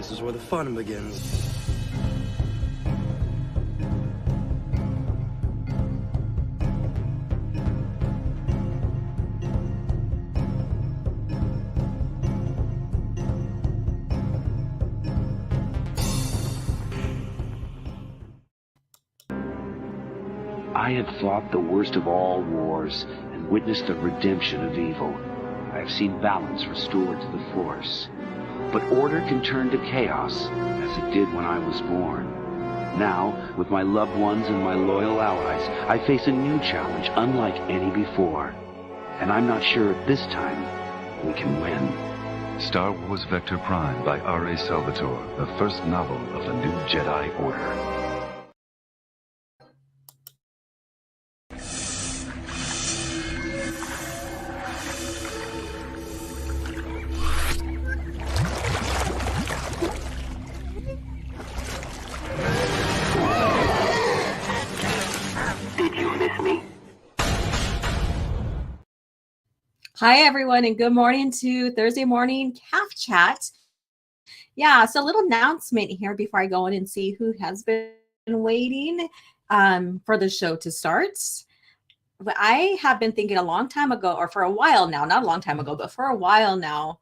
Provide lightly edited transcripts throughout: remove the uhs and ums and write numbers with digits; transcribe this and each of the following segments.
This is where the fun begins. I have fought the worst of all wars and witnessed the redemption of evil. I have seen balance restored to the Force. But order can turn to chaos, as it did when I was born. Now, with my loved ones and my loyal allies, I face a new challenge unlike any before. And I'm not sure at this time we can win. Star Wars Vector Prime by R.A. Salvatore, the first novel of the new Jedi Order. Hi, everyone, and good morning to Thursday morning Caf Chat. Yeah, so a little announcement here before I go in and see who has been waiting for the show to start. But I have been thinking a long time ago, or for a while now, not a long time ago, but for a while now,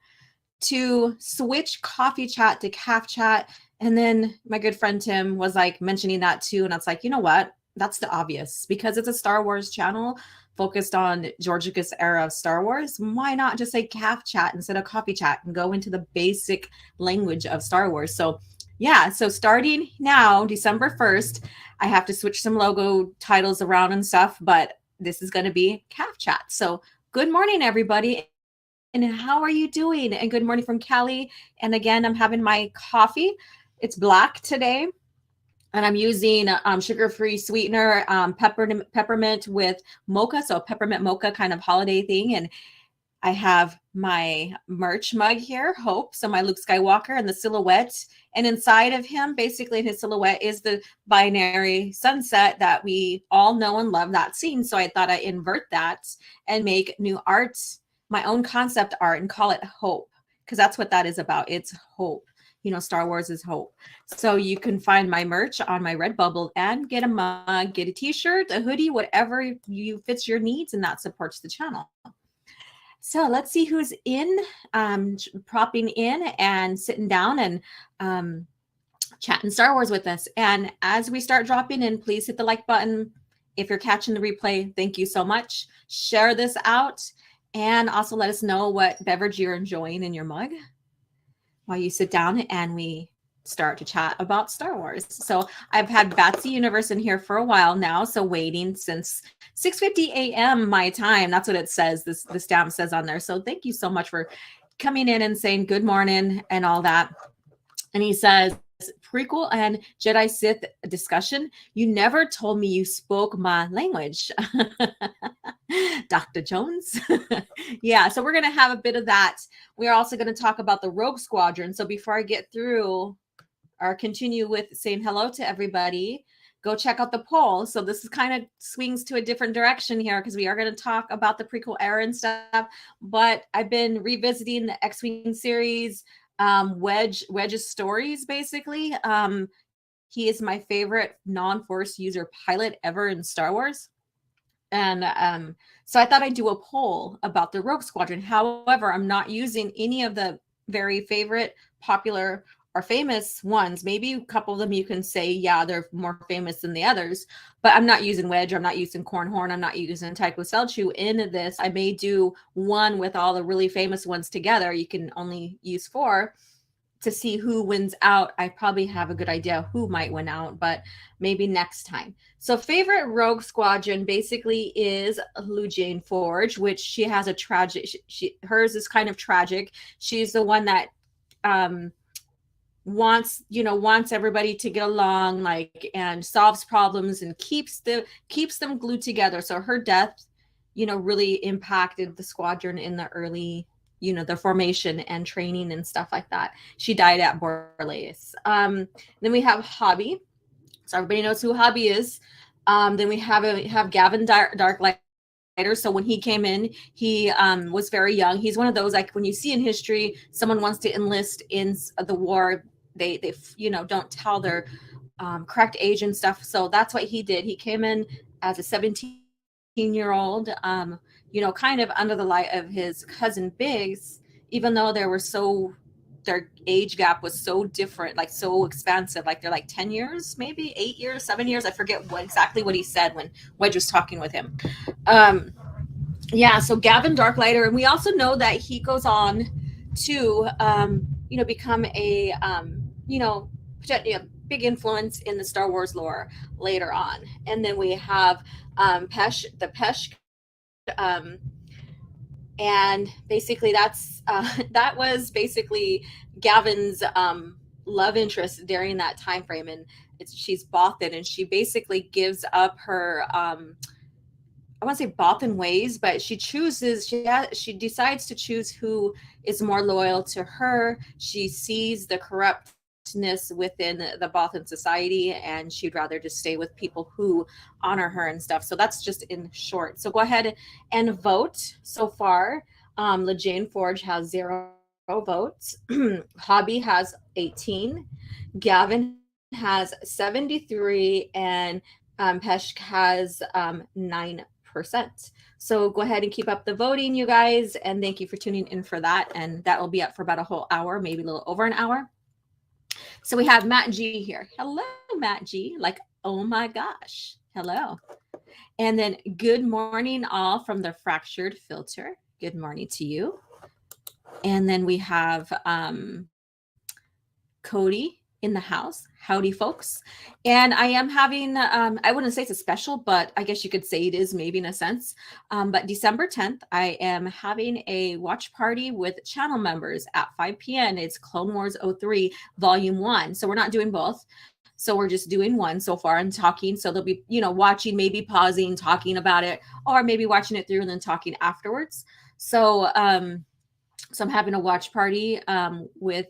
to switch Coffee Chat to Caf Chat. And then my good friend Tim was like mentioning that too. And it's like, you know what? That's the obvious, because it's a Star Wars channel focused on George Lucas era of Star Wars. Why not just say Caf Chat instead of Coffee Chat and go into the basic language of Star Wars? So yeah, so starting now, December 1st, I have to switch some logo titles around and stuff, but this is going to be Caf Chat. So good morning, everybody. And how are you doing? And good morning from Cali. And again, I'm having my coffee. It's black today. And I'm using sugar-free sweetener, peppermint with mocha. So peppermint mocha kind of holiday thing. And I have my merch mug here, Hope. So my Luke Skywalker and the silhouette. And inside of him, basically in his silhouette, is the binary sunset that we all know and love, that scene. So I thought I'd invert that and make new art, my own concept art, and call it Hope. Because that's what that is about. It's hope. You know, Star Wars is hope. So you can find my merch on my Redbubble and get a mug, get a t-shirt, a hoodie, whatever you fits your needs, and that supports the channel. So let's see who's in, propping in and sitting down and chatting Star Wars with us. And as we start dropping in, please hit the like button. If you're catching the replay, thank you so much. Share this out, and also let us know what beverage you're enjoying in your mug while you sit down and we start to chat about Star Wars. So I've had Batsy Universe in here for a while now, so waiting since 6:50 a.m. my time. That's what it says, the stamp says on there. So thank you so much for coming in and saying good morning and all that. And he says, prequel and Jedi Sith discussion. You never told me you spoke my language. Dr. Jones. Yeah, so we're going to have a bit of that. We're also going to talk about the Rogue Squadron. So before I get through or continue with saying hello to everybody, go check out the poll. So this is kind of swings to a different direction here, because we are going to talk about the prequel era and stuff. But I've been revisiting the X-Wing series, Wedge's stories, basically. He is my favorite non-Force user pilot ever in Star Wars. And so I thought I'd do a poll about the Rogue Squadron. However, I'm not using any of the very favorite, popular, or famous ones. Maybe a couple of them you can say, yeah, they're more famous than the others. But I'm not using Wedge. I'm not using Cornhorn. I'm not using Tycho Selchu in this. I may do one with all the really famous ones together. You can only use 4 to see who wins out. I probably have a good idea who might win out, but maybe next time. So favorite Rogue Squadron basically is Lou Jane Forge, which she has a tragic, hers is kind of tragic. She's the one that wants everybody to get along, like, and solves problems and keeps them glued together. So her death, really impacted the squadron in the early, the formation and training and stuff like that. She died at Borlace. Then we have Hobby. So everybody knows who Hobby is. Then we have Gavin Darklighter. So when he came in, he was very young. He's one of those, like, when you see in history, someone wants to enlist in the war, they don't tell their correct age and stuff. So that's what he did. He came in as a 17-year-old, kind of under the light of his cousin Biggs, even though their age gap was so different, like so expansive. Like they're like 10 years, maybe 8 years, 7 years. I forget exactly what he said when Wedge was talking with him. So Gavin Darklighter, and we also know that he goes on to, become a, potentially a big influence in the Star Wars lore later on. And then we have Pesh, and basically that was basically Gavin's love interest during that time frame, and she's Bothan, and she basically gives up her I want to say Bothan ways, but she decides to choose who is more loyal to her. She sees the corruptness within the Bothan society, and she'd rather just stay with people who honor her and stuff. So that's just in short. So go ahead and vote. So far, LeJane Forge has 0 votes. Hobby has 18. Gavin has 73, and Peshk has 9%. So go ahead and keep up the voting, you guys, and thank you for tuning in for that. And that will be up for about a whole hour, maybe a little over an hour. So we have Matt G here. Hello, Matt G. Like, oh my gosh. Hello. And then good morning all from the Fractured Filter. Good morning to you. And then we have Cody in the house. Howdy, folks. And I am having, I wouldn't say it's a special, but I guess you could say it is maybe in a sense. But December 10th, I am having a watch party with channel members at 5 p.m. It's Clone Wars 03 Volume 1. So we're not doing both. So we're just doing one so far and talking. So they'll be, watching, maybe pausing, talking about it, or maybe watching it through and then talking afterwards. So, so I'm having a watch party with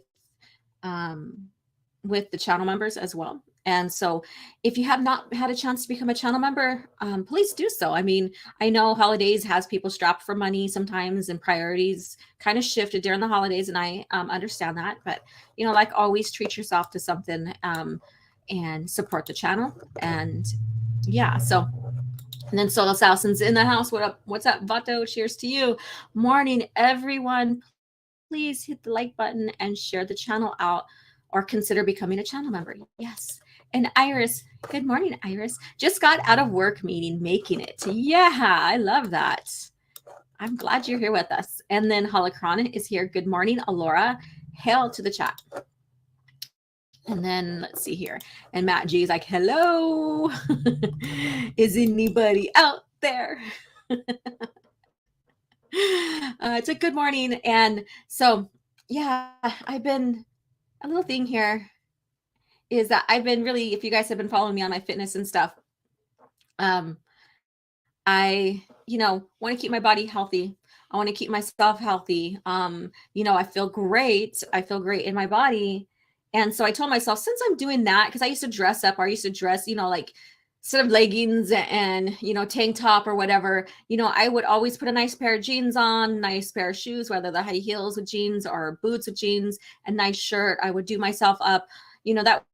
the channel members as well. And so if you have not had a chance to become a channel member, please do so. I mean, I know holidays has people strapped for money sometimes, and priorities kind of shifted during the holidays. And I understand that, but like always, treat yourself to something and support the channel. And yeah, so, and then Solo Salson's in the house. What up? What's up, Vato? Cheers to you. Morning, everyone. Please hit the like button and share the channel out, or consider becoming a channel member. Yes. And Iris, good morning, Iris. Just got out of work meeting, making it. Yeah, I love that. I'm glad you're here with us. And then Holocron is here. Good morning, Alora. Hail to the chat. And then let's see here. And Matt G is like, hello. Is anybody out there? It's a good morning. And so, yeah, I've been, a little thing here is that I've been really, if you guys have been following me on my fitness and stuff, I, want to keep my body healthy. I want to keep myself healthy. I feel great. I feel great in my body. And so I told myself, since I'm doing that, because I used to dress up, or I used to dress, like sort of leggings and, tank top or whatever, I would always put a nice pair of jeans on, nice pair of shoes, whether the high heels with jeans or boots with jeans, a nice shirt. I would do myself up. That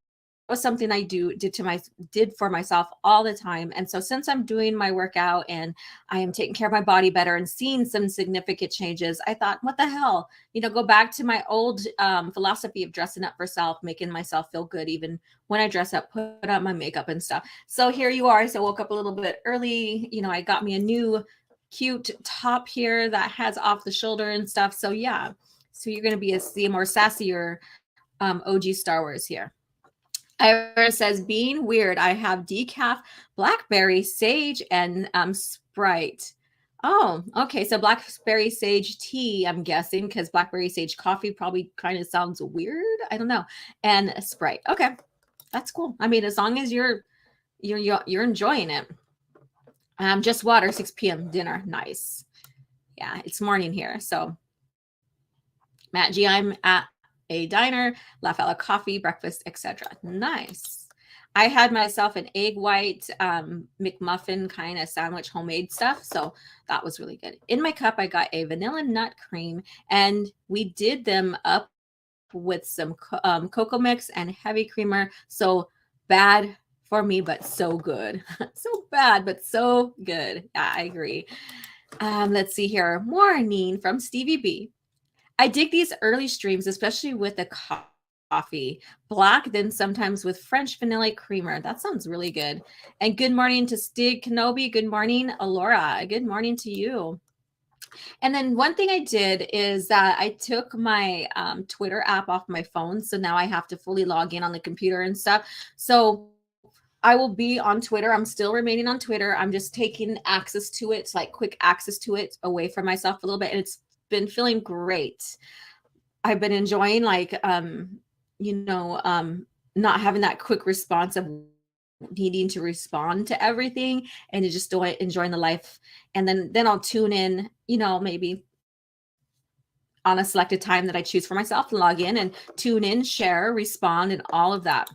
was something I did for myself all the time. And so since I'm doing my workout and I am taking care of my body better and seeing some significant changes, I thought, what the hell, go back to my old philosophy of dressing up for self, making myself feel good, even when I dress up, put on my makeup and stuff. So here you are. So I woke up a little bit early. I got me a new cute top here that has off the shoulder and stuff. So yeah, so you're going to see a more sassier OG Star Wars here. Ira says, being weird, I have decaf, blackberry, sage, and Sprite. Oh, okay. So blackberry sage tea, I'm guessing, because blackberry sage coffee probably kind of sounds weird. I don't know. And Sprite. Okay, that's cool. I mean, as long as you're enjoying it. Just water, 6 p.m. dinner. Nice. Yeah, it's morning here. So Matt G, I'm at a diner, La Fella coffee, breakfast, etc. Nice. I had myself an egg white McMuffin kind of sandwich, homemade stuff. So that was really good. In my cup, I got a vanilla nut cream, and we did them up with some cocoa mix and heavy creamer. So bad for me, but so good. So bad, but so good. Yeah, I agree. Let's see here. Morning from Stevie B. I dig these early streams, especially with the coffee. Black, then sometimes with French vanilla creamer. That sounds really good. And good morning to Stig Kenobi. Good morning, Alora. Good morning to you. And then one thing I did is that I took my Twitter app off my phone. So now I have to fully log in on the computer and stuff. So I will be on Twitter. I'm still remaining on Twitter. I'm just taking access to it, like quick access to it away from myself a little bit. And it's been feeling great. I've been enjoying not having that quick response of needing to respond to everything and just enjoying the life. And then I'll tune in, maybe on a selected time that I choose for myself to log in and tune in, share, respond, and all of that.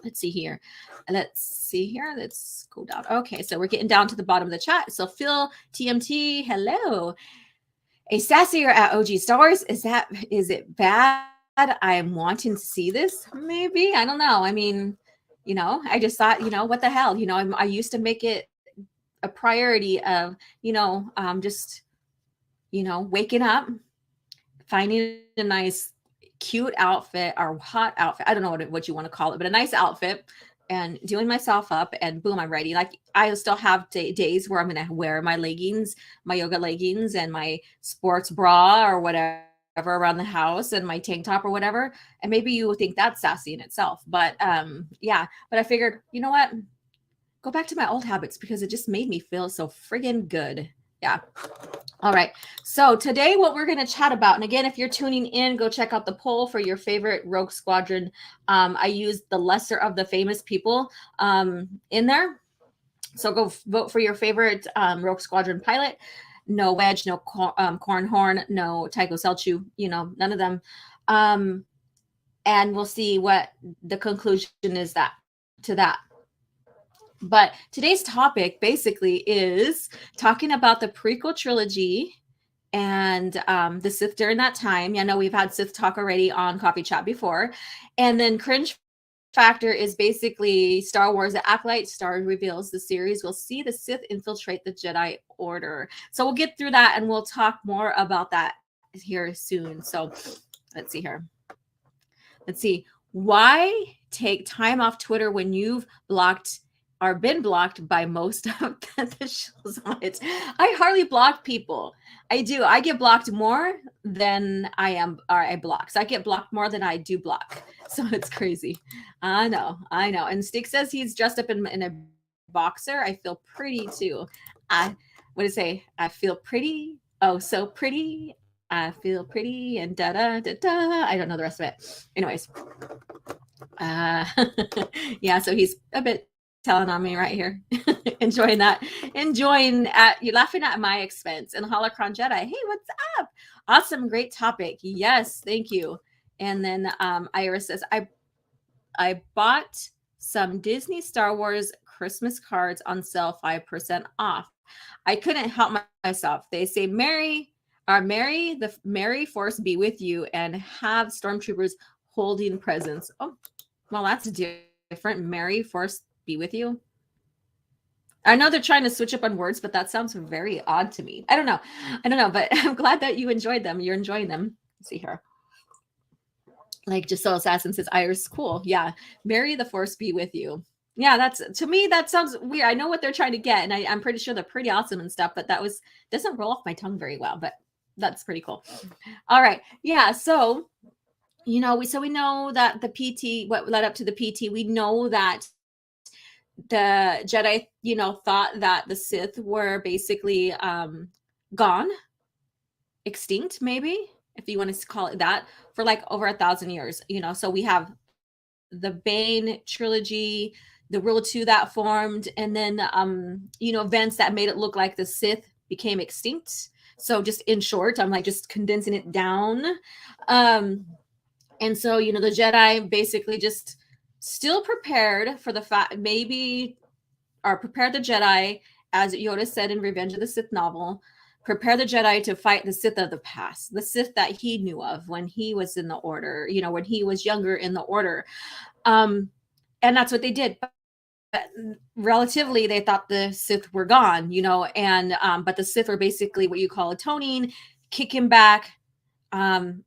Let's see here. Let's go down. Okay, so we're getting down to the bottom of the chat. So Phil TMT, hello. A sassier at OG Star Wars. Is it bad? I'm wanting to see this. Maybe. I don't know. I mean, I just thought, what the hell? I used to make it a priority of, just, waking up, finding a nice cute outfit or hot outfit. I don't know what you want to call it, but a nice outfit, and doing myself up, and boom, I'm ready. Like I still have days where I'm going to wear my leggings, my yoga leggings, and my sports bra or whatever around the house, and my tank top or whatever. And maybe you would think that's sassy in itself, but but I figured, you know what? Go back to my old habits because it just made me feel so friggin' good. Yeah. All right. So today what we're going to chat about, and again, if you're tuning in, go check out the poll for your favorite Rogue Squadron. I used the lesser of the famous people in there. So go vote for your favorite Rogue Squadron pilot. No Wedge, no Corn Horn, no Tycho Selchu, none of them. And we'll see what the conclusion is to that. But today's topic basically is talking about the prequel trilogy and the Sith during that time. I know we've had Sith talk already on Coffee Chat before. And then Cringe Factor is basically Star Wars, the Acolyte Star reveals the series will see the Sith infiltrate the Jedi Order. So we'll get through that and we'll talk more about that here soon. So let's see here. Let's see. Why take time off Twitter when you've blocked or been blocked by most of the shows on it? I hardly block people. I do. I get blocked more than I block. So I get blocked more than I do block. So it's crazy. I know. And Stick says he's dressed up in a boxer. I feel pretty too. What do you say? I feel pretty. Oh, so pretty. I feel pretty and da da da da. I don't know the rest of it. Anyways. Yeah, so he's a bit telling on me right here. Enjoying you laughing at my expense. And Holocron Jedi, hey, what's up? Awesome, great topic. Yes, thank you. And then Iris says, I bought some Disney Star Wars Christmas cards on sale 5% off. I couldn't help myself. They say Merry Force be with you, and have stormtroopers holding presents. Oh, well, that's different. Merry Force be with you. I know they're trying to switch up on words, but that sounds very odd to me. I don't know, but I'm glad that you enjoyed them. You're enjoying them. Let's see here. Like Just So Assassin says, Iris, cool. Yeah. Merry the Force be with you. Yeah, to me, that sounds weird. I know what they're trying to get, and I'm pretty sure they're pretty awesome and stuff, but doesn't roll off my tongue very well, but that's pretty cool. All right. Yeah. So, we know that the PT, what led up to the PT, we know that the Jedi, thought that the Sith were basically gone, extinct, maybe, if you want to call it that, for like over 1,000 years, so we have the Bane trilogy, the Rule 2 that formed, and then, events that made it look like the Sith became extinct. So just in short, I'm like just condensing it down. And so, the Jedi basically just still prepared for the fact, prepared the Jedi, as Yoda said in Revenge of the Sith novel, prepare the Jedi to fight the Sith of the past, the Sith that he knew of when he was in the Order, when he was younger in the Order. And that's what they did. But relatively, they thought the Sith were gone, and but the Sith were basically what you call atoning, kicking back,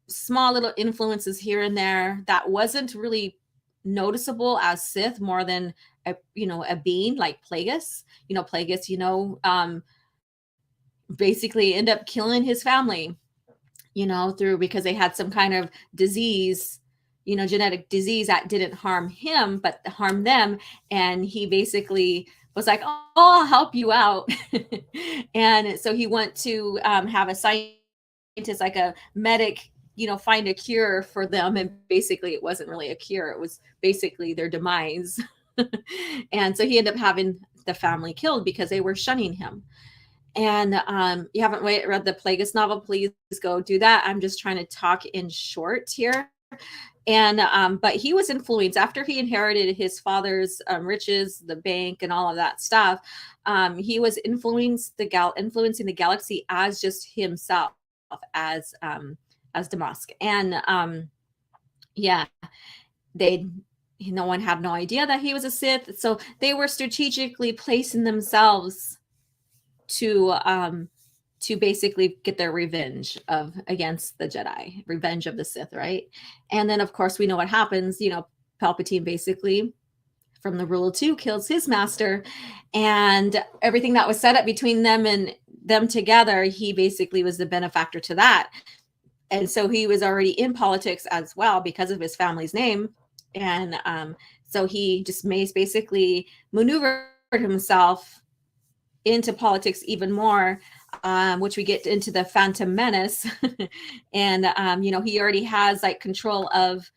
small little influences here and there that wasn't really noticeable as Sith more than a being like Plagueis. Plagueis, basically end up killing his family, because they had some kind of disease, genetic disease that didn't harm him, but harmed them. And he basically was like, oh, I'll help you out. And so he went to have a scientist, like a medic, find a cure for them. And basically it wasn't really a cure. It was basically their demise. And so he ended up having the family killed because they were shunning him. And you haven't read the Plagueis novel, please go do that. I'm just trying to talk in short here. And but he was influenced after he inherited his father's riches, the bank, and all of that stuff. He was influencing the galaxy as just himself, as Damask. And no one had no idea that he was a Sith, so they were strategically placing themselves to basically get their revenge against the Jedi, revenge of the Sith, right? And then of course we know what happens. Palpatine basically, from the rule of two, kills his master, and everything that was set up between them and them together, he basically was the benefactor to that. And so he was already in politics as well because of his family's name. And so he just basically maneuvered himself into politics even more, which we get into the Phantom Menace. And he already has like control of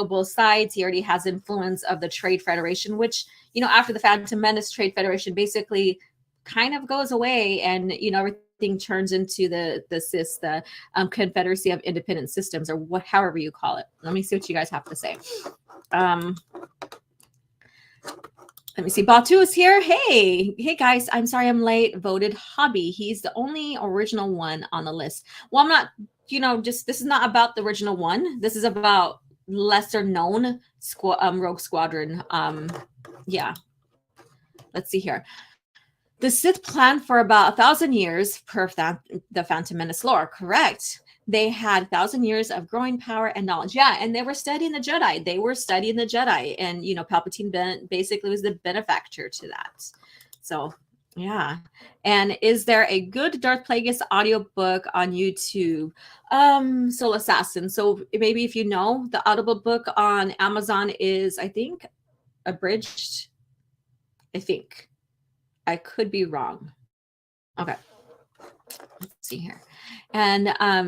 both sides. He already has influence of the Trade Federation, which after the Phantom Menace, Trade Federation basically kind of goes away, and everything turns into the CIS, the Confederacy of Independent Systems, or however you call it. Let me see what you guys have to say. Let me see. Batu is here. Hey guys. I'm sorry I'm late. Voted Hobby. He's the only original one on the list. Well, I'm not, this is not about the original one. This is about lesser known Rogue Squadron. Yeah. Let's see here. The Sith planned for about 1,000 years per the Phantom Menace lore. Correct. They had 1,000 years of growing power and knowledge. Yeah, and they were studying the Jedi. And Palpatine basically was the benefactor to that. So yeah. And is there a good Darth Plagueis audiobook on YouTube? Soul Assassin. So maybe if the Audible book on Amazon is, I think, abridged. I think. I could be wrong. Okay. Let's see here. And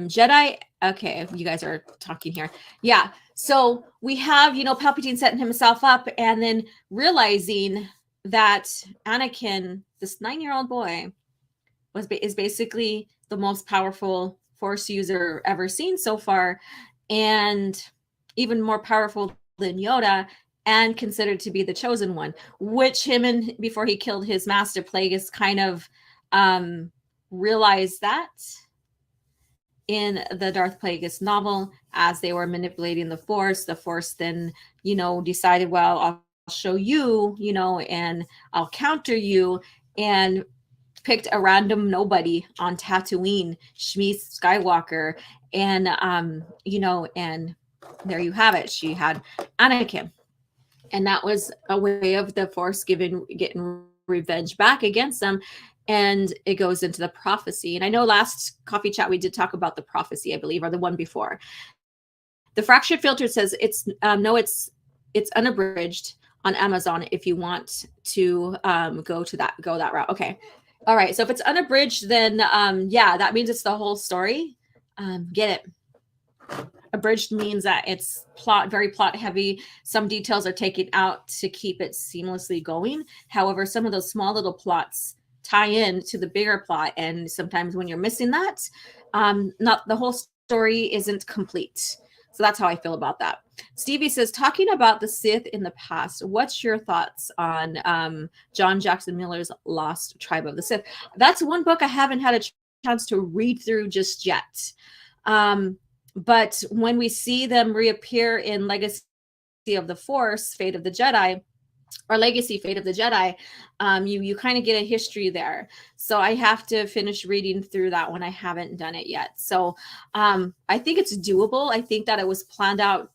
Jedi, okay, you guys are talking here. Yeah. So we have, Palpatine setting himself up and then realizing that Anakin, this 9-year-old boy, is basically the most powerful Force user ever seen so far, and even more powerful than Yoda, and considered to be the chosen one, which before he killed his master, Plagueis, kind of realized that in the Darth Plagueis novel, as they were manipulating the Force then, decided, well, I'll show you, and I'll counter you, and picked a random nobody on Tatooine, Shmi Skywalker, and, and there you have it. She had Anakin. And that was a way of the Force getting revenge back against them. And it goes into the prophecy. And I know last Coffee Chat we did talk about the prophecy, I believe, or the one before. The Fractured Filter says it's unabridged on Amazon if you want to go that route. Okay. All right. So if it's unabridged, then that means it's the whole story. Get it. Abridged means that it's very plot heavy. Some details are taken out to keep it seamlessly going. However, some of those small little plots tie in to the bigger plot, and sometimes when you're missing that, not the whole story isn't complete. So that's how I feel about that. Stevie says, talking about the Sith in the past, what's your thoughts on John Jackson Miller's Lost Tribe of the Sith? That's one book I haven't had a chance to read through just yet. But when we see them reappear in Legacy of the Force, Fate of the Jedi, or Legacy, Fate of the Jedi, you kind of get a history there. So I have to finish reading through that one. I haven't done it yet. So I think it's doable. I think that it was planned out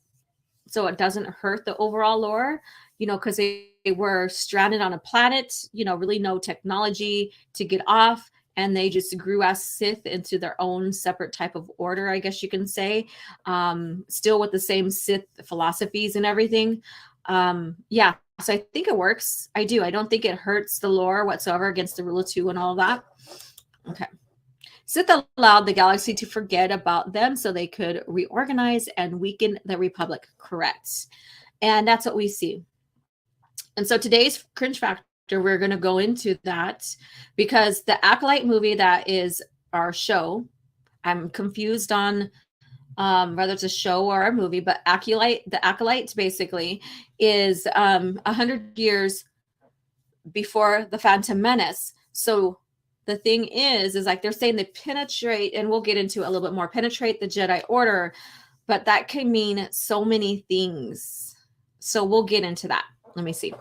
so it doesn't hurt the overall lore, because they were stranded on a planet, really no technology to get off. And they just grew as Sith into their own separate type of order, I guess you can say, still with the same Sith philosophies and everything. Yeah, so I think it works. I do. I don't think it hurts the lore whatsoever against the Rule of Two and all that. Okay. Sith allowed the galaxy to forget about them so they could reorganize and weaken the Republic. Correct. And that's what we see. And so today's Cringe Factor, we're going to go into that because the Acolyte movie that is our show, I'm confused on whether it's a show or a movie, but the Acolyte basically is 100 years before the Phantom Menace. So the thing is like they're saying they penetrate, and we'll get into it a little bit more, penetrate the Jedi Order, but that can mean so many things. So we'll get into that. Let me see.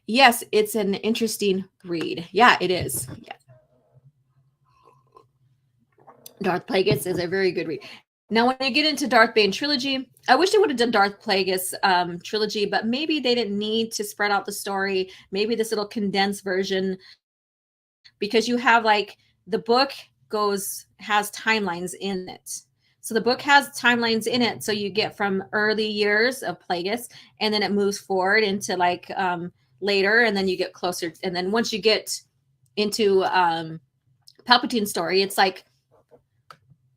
Yes, it's an interesting read. Yeah, it is. Yeah. Darth Plagueis is a very good read. Now, when you get into Darth Bane trilogy, I wish they would have done Darth Plagueis trilogy, but maybe they didn't need to spread out the story. Maybe this little condensed version, because you have like the book has timelines in it. So the book has timelines in it. So you get from early years of Plagueis, and then it moves forward into like later, and then you get closer. And then once you get into Palpatine's story, it's like,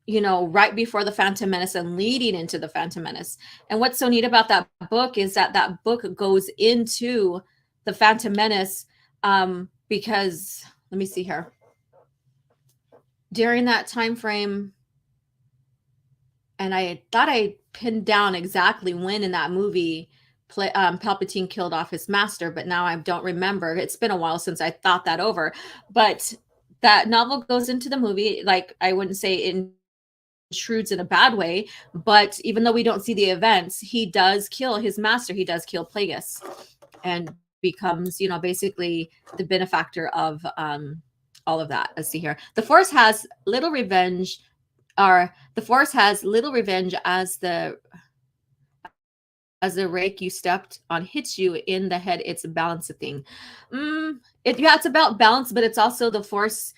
right before the Phantom Menace and leading into the Phantom Menace. And what's so neat about that book is that book goes into the Phantom Menace because, let me see here. During that time frame, and I thought I pinned down exactly when in that movie Palpatine killed off his master, but now I don't remember. It's been a while since I thought that over. But that novel goes into the movie. Like, I wouldn't say it intrudes in a bad way, but even though we don't see the events, he does kill his master. He does kill Plagueis and becomes, basically the benefactor of all of that. Let's see here. The Force has little revenge, as the rake you stepped on hits you in the head. It's a balance of thing. It's about balance, but it's also the Force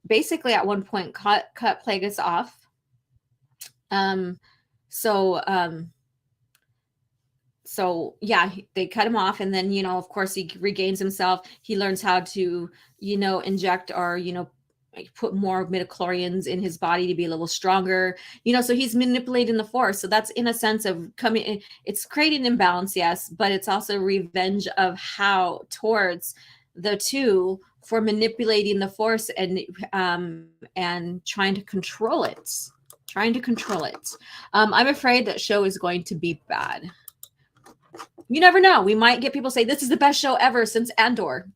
basically at one point cut Plagueis off. So yeah, they cut him off, and then, of course, he regains himself. He learns how to, inject or, put more midichlorians in his body to be a little stronger, so he's manipulating the Force. So that's in a sense of it's creating imbalance, yes, but it's also revenge of how towards the two for manipulating the Force and trying to control it. I'm afraid that show is going to be bad. You never know. We might get people say this is the best show ever since Andor.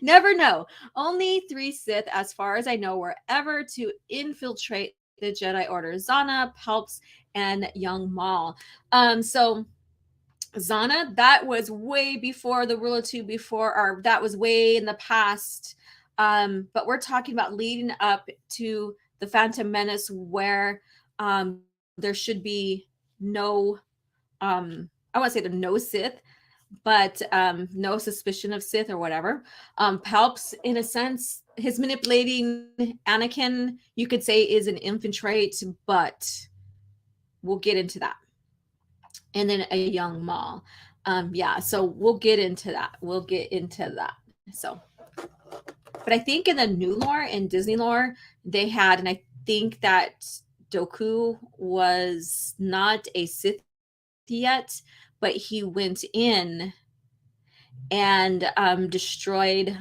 Never know. Only 3 Sith, as far as I know, were ever to infiltrate the Jedi Order: Zana, Palps, and young Maul. So Zana, that was way before the Rule of Two, or that was way in the past. But we're talking about leading up to the Phantom Menace, where there should be no, I want to say there no Sith, but no suspicion of Sith or whatever. Palps, in a sense, his manipulating Anakin, you could say, is an infiltrate, but we'll get into that. And then a young Maul. Yeah, so we'll get into that. So, but I think in the new lore, in Disney lore, they had, and I think that Dooku was not a Sith yet, but he went in and destroyed,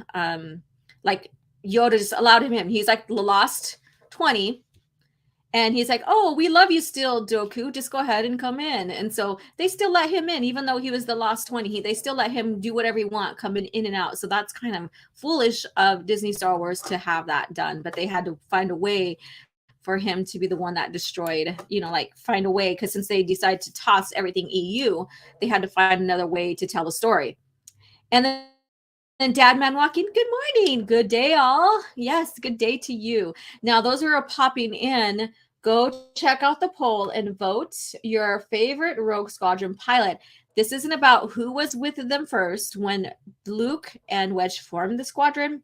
like Yoda just allowed him. He's like the lost 20, And he's like, oh, we love you still, Dooku. Just go ahead and come in. And so they still let him in, even though he was the lost 20. They still let him do whatever he want, come in and out. So that's kind of foolish of Disney Star Wars to have that done. But they had to find a way for him to be the one that destroyed, like find a way. Because since they decided to toss everything EU, they had to find another way to tell the story. And then Dad Man walking, good morning, good day all. Yes, good day to you. Now, those who are popping in, go check out the poll and vote your favorite Rogue Squadron pilot. This isn't about who was with them first when Luke and Wedge formed the squadron.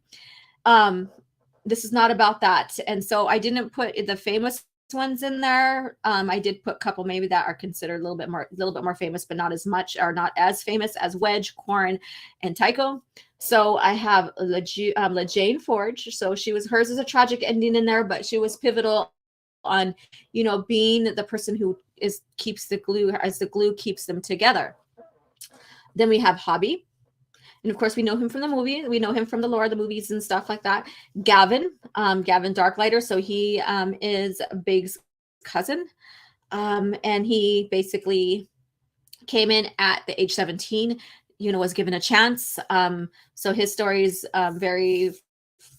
This is not about that. And so I didn't put the famous ones in there. I did put a couple maybe that are considered a little bit more famous, but not as much, or not as famous as Wedge, Quarren, and Tycho. So I have LaJane Forge. So hers is a tragic ending in there, but she was pivotal on, being the person who keeps the glue, as the glue keeps them together. Then we have Hobby. And of course, we know him from the movie. We know him from the lore, the movies and stuff like that. Gavin Darklighter. So he is Big's cousin. And he basically came in at the age 17, was given a chance. So his story is very,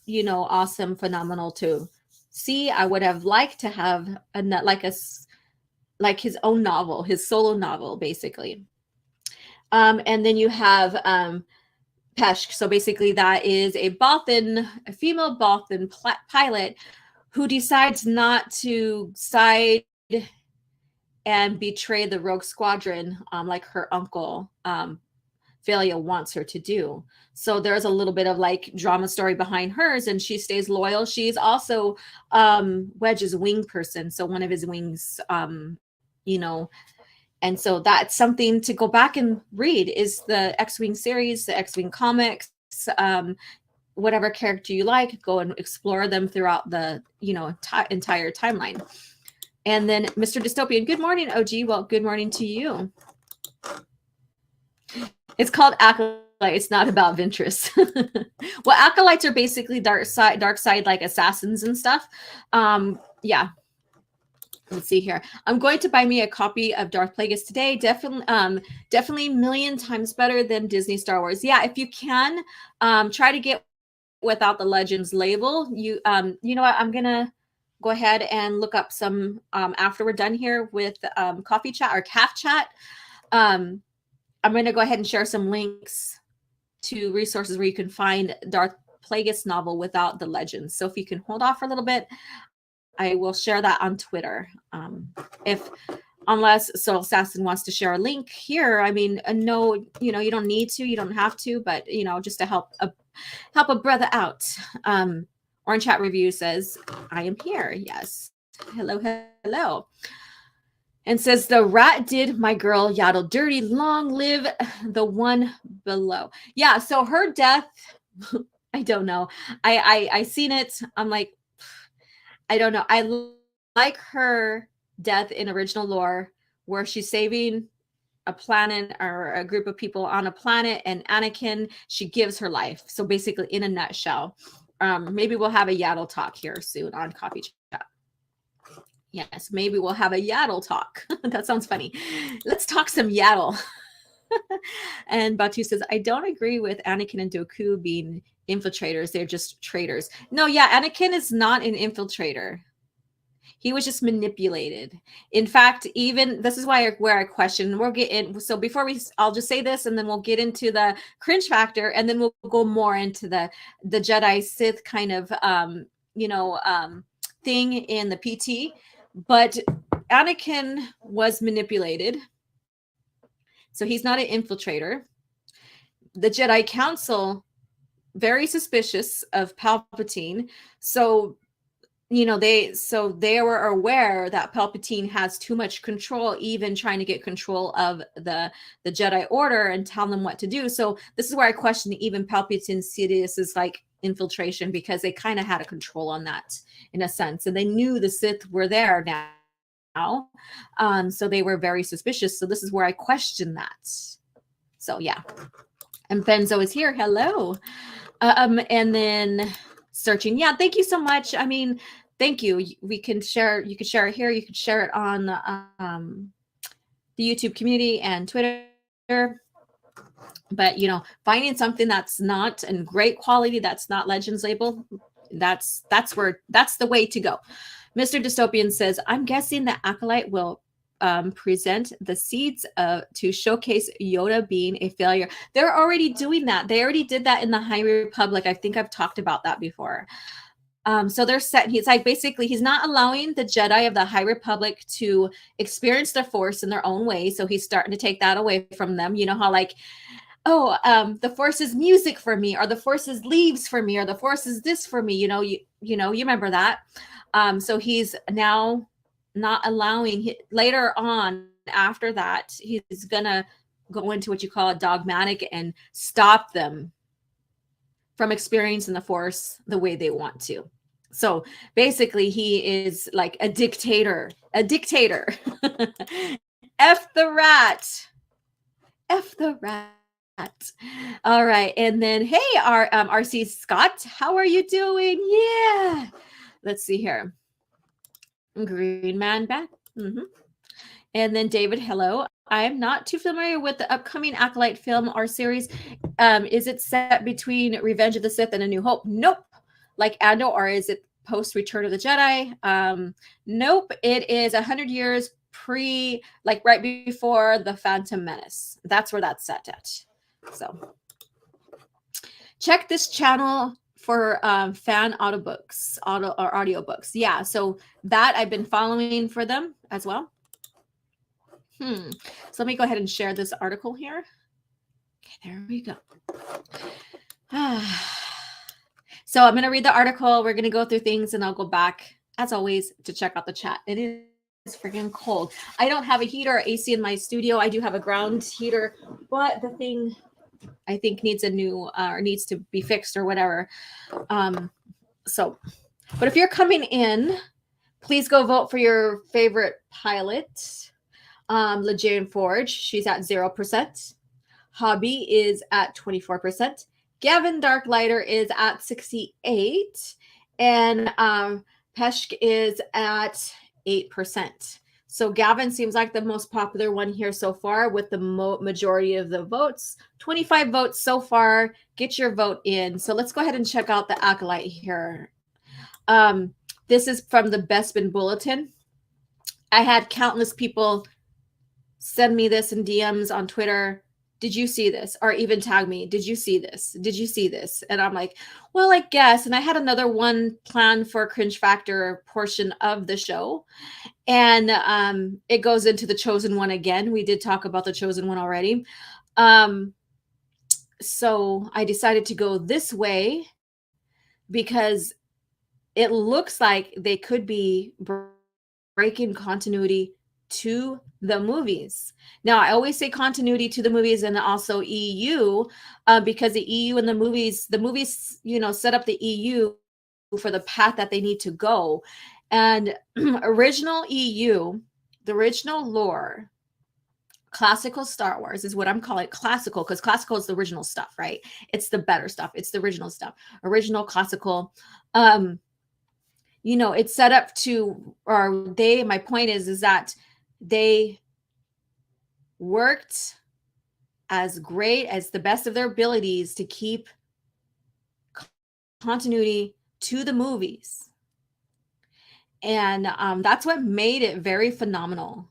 awesome, phenomenal to see. I would have liked to have like his own novel, his solo novel, basically. And then you have Peshk. So basically that is a female Bothan pilot who decides not to side and betray the Rogue Squadron like her uncle Valia wants her to do. So there's a little bit of like drama story behind hers, and she stays loyal. She's also Wedge's wing person. So one of his wings, and so that's something to go back and read is the X-Wing series, the X-Wing comics, whatever character you like, go and explore them throughout the, entire timeline. And then Mr. Dystopian, good morning, OG. Well, good morning to you. It's called Acolyte. It's not about Ventress. Well, Acolytes are basically dark side like assassins and stuff. Yeah. Let's see here. I'm going to buy me a copy of Darth Plagueis today. Definitely a million times better than Disney Star Wars. Yeah, if you can, try to get without the Legends label. You know what? I'm gonna go ahead and look up some after we're done here with Coffee Chat or Caf Chat. I'm gonna go ahead and share some links to resources where you can find Darth Plagueis novel without the Legends. So if you can hold off for a little bit, I will share that on Twitter. Unless Assassin wants to share a link here. I mean, no, you don't need to, you don't have to, but just to help a brother out. Orange Chat Review says, I am here. Yes. Hello. And says, the rat did my girl Yaddle dirty. Long live the one below. Yeah. So her death, I don't know. I seen it. I'm like, I don't know. I like her death in original lore where she's saving a planet or a group of people on a planet, and Anakin, she gives her life. So basically, in a nutshell, maybe we'll have a Yaddle talk here soon on Coffee Chat. Yes, maybe we'll have a Yaddle talk. That sounds funny. Let's talk some Yaddle. And Batu says, I don't agree with Anakin and Dooku being infiltrators. They're just traitors. No, yeah, Anakin is not an infiltrator. He was just manipulated. In fact, even this is where I question. We'll get in. So I'll just say this, and then we'll get into the cringe factor, and then we'll go more into the Jedi Sith kind of thing in the PT. But Anakin was manipulated, so he's not an infiltrator. The Jedi Council, very suspicious of Palpatine, so they were aware that Palpatine has too much control, even trying to get control of the Jedi Order and tell them what to do. So this is where I question even Palpatine's Sidious's like infiltration, because they kind of had a control on that in a sense, and they knew the Sith were there now. So they were very suspicious. So this is where I question that. So yeah. And Benzo is here. Hello. And then searching. Yeah, thank you so much. I mean, thank you. We can share. You could share it here. You could share it on the YouTube community and Twitter. But finding something that's not in great quality, that's not Legends label, that's the way to go. Mr. Dystopian says, I'm guessing the Acolyte will present the seeds to showcase Yoda being a failure. They're already doing that. They already did that in the High Republic. I think I've talked about that before. So they're set. He's like, basically, he's not allowing the Jedi of the High Republic to experience the Force in their own way. So he's starting to take that away from them. You know how like, the Force is music for me, or the Force is leaves for me, or the Force is this for me. You remember that. So he's now not allowing. Later on, after that, he's gonna go into what you call a dogmatic and stop them from experiencing the Force the way they want to. So basically, he is like a dictator. F the rat. F the rat. All right. And then, hey, our RC Scott, how are you doing? Yeah. Let's see here. Green Man back. And then David, hello. I'm not too familiar with the upcoming Acolyte film or series. Is it set between Revenge of the Sith and A New Hope? Nope. Like Andor, or is it post Return of the Jedi? Nope. It is 100 years right before the Phantom Menace. That's where that's set at. So check this channel for fan audiobooks. Yeah, so that I've been following for them as well. So let me go ahead and share this article here. Okay, there we go. So I'm going to read the article. We're going to go through things, and I'll go back, as always, to check out the chat. It is freaking cold. I don't have a heater or AC in my studio. I do have a ground heater, but the thing I think needs needs to be fixed or whatever. But if you're coming in, please go vote for your favorite pilot. Legion Forge, she's at 0%. Hobby is at 24%. Gavin Darklighter is at 68%. And Peshk is at 8%. So Gavin seems like the most popular one here so far with the majority of the votes. 25 votes so far. Get your vote in. So let's go ahead and check out the Acolyte here. This is from the Bespin Bulletin. I had countless people send me this in DMs on Twitter. Did you see this? Or even tag me. Did you see this? Did you see this? And I'm like, well, I guess. And I had another one planned for Cringe Factor portion of the show. And it goes into the Chosen One again. We did talk about the Chosen One already. So I decided to go this way because it looks like they could be breaking continuity to the movies. Now, I always say continuity to the movies and also EU because the EU and the movies, set up the EU for the path that they need to go. And original EU, the original lore, classical Star Wars is what I'm calling it, classical, because classical is the original stuff, right? It's the better stuff. It's the original stuff. Original classical. It's set up to, my point is that they worked as great as the best of their abilities to keep continuity to the movies. And that's what made it very phenomenal.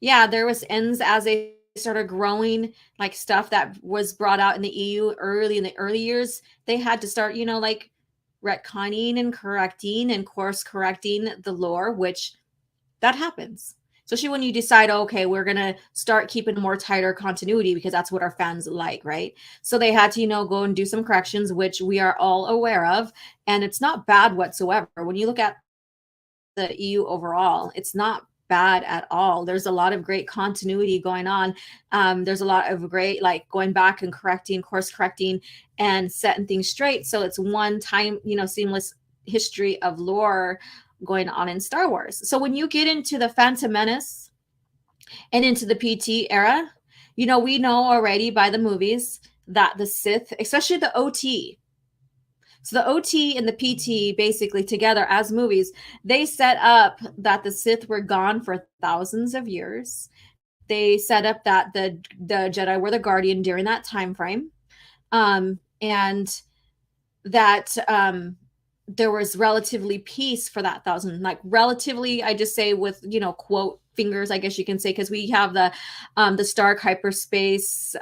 Yeah, there was ends as they started growing, like stuff that was brought out in the EU in the early years. They had to start, retconning and correcting and course correcting the lore, which that happens. Especially when you decide, okay, we're going to start keeping more tighter continuity because that's what our fans like, right? So they had to, go and do some corrections, which we are all aware of. And it's not bad whatsoever. When you look at the EU overall, it's not bad at all. There's a lot of great continuity going on. There's a lot of great, going back and correcting, course correcting, and setting things straight. So it's one time, seamless history of lore going on in Star Wars. So when you get into the Phantom Menace and into the PT era, we know already by the movies that the Sith, especially the OT, So the OT and the PT basically together as movies, they set up that the Sith were gone for thousands of years. They set up that the Jedi were the guardian during that time frame, and that there was relatively peace for that thousand, like relatively, I just say with, quote fingers, I guess you can say, because we have the Stark hyperspace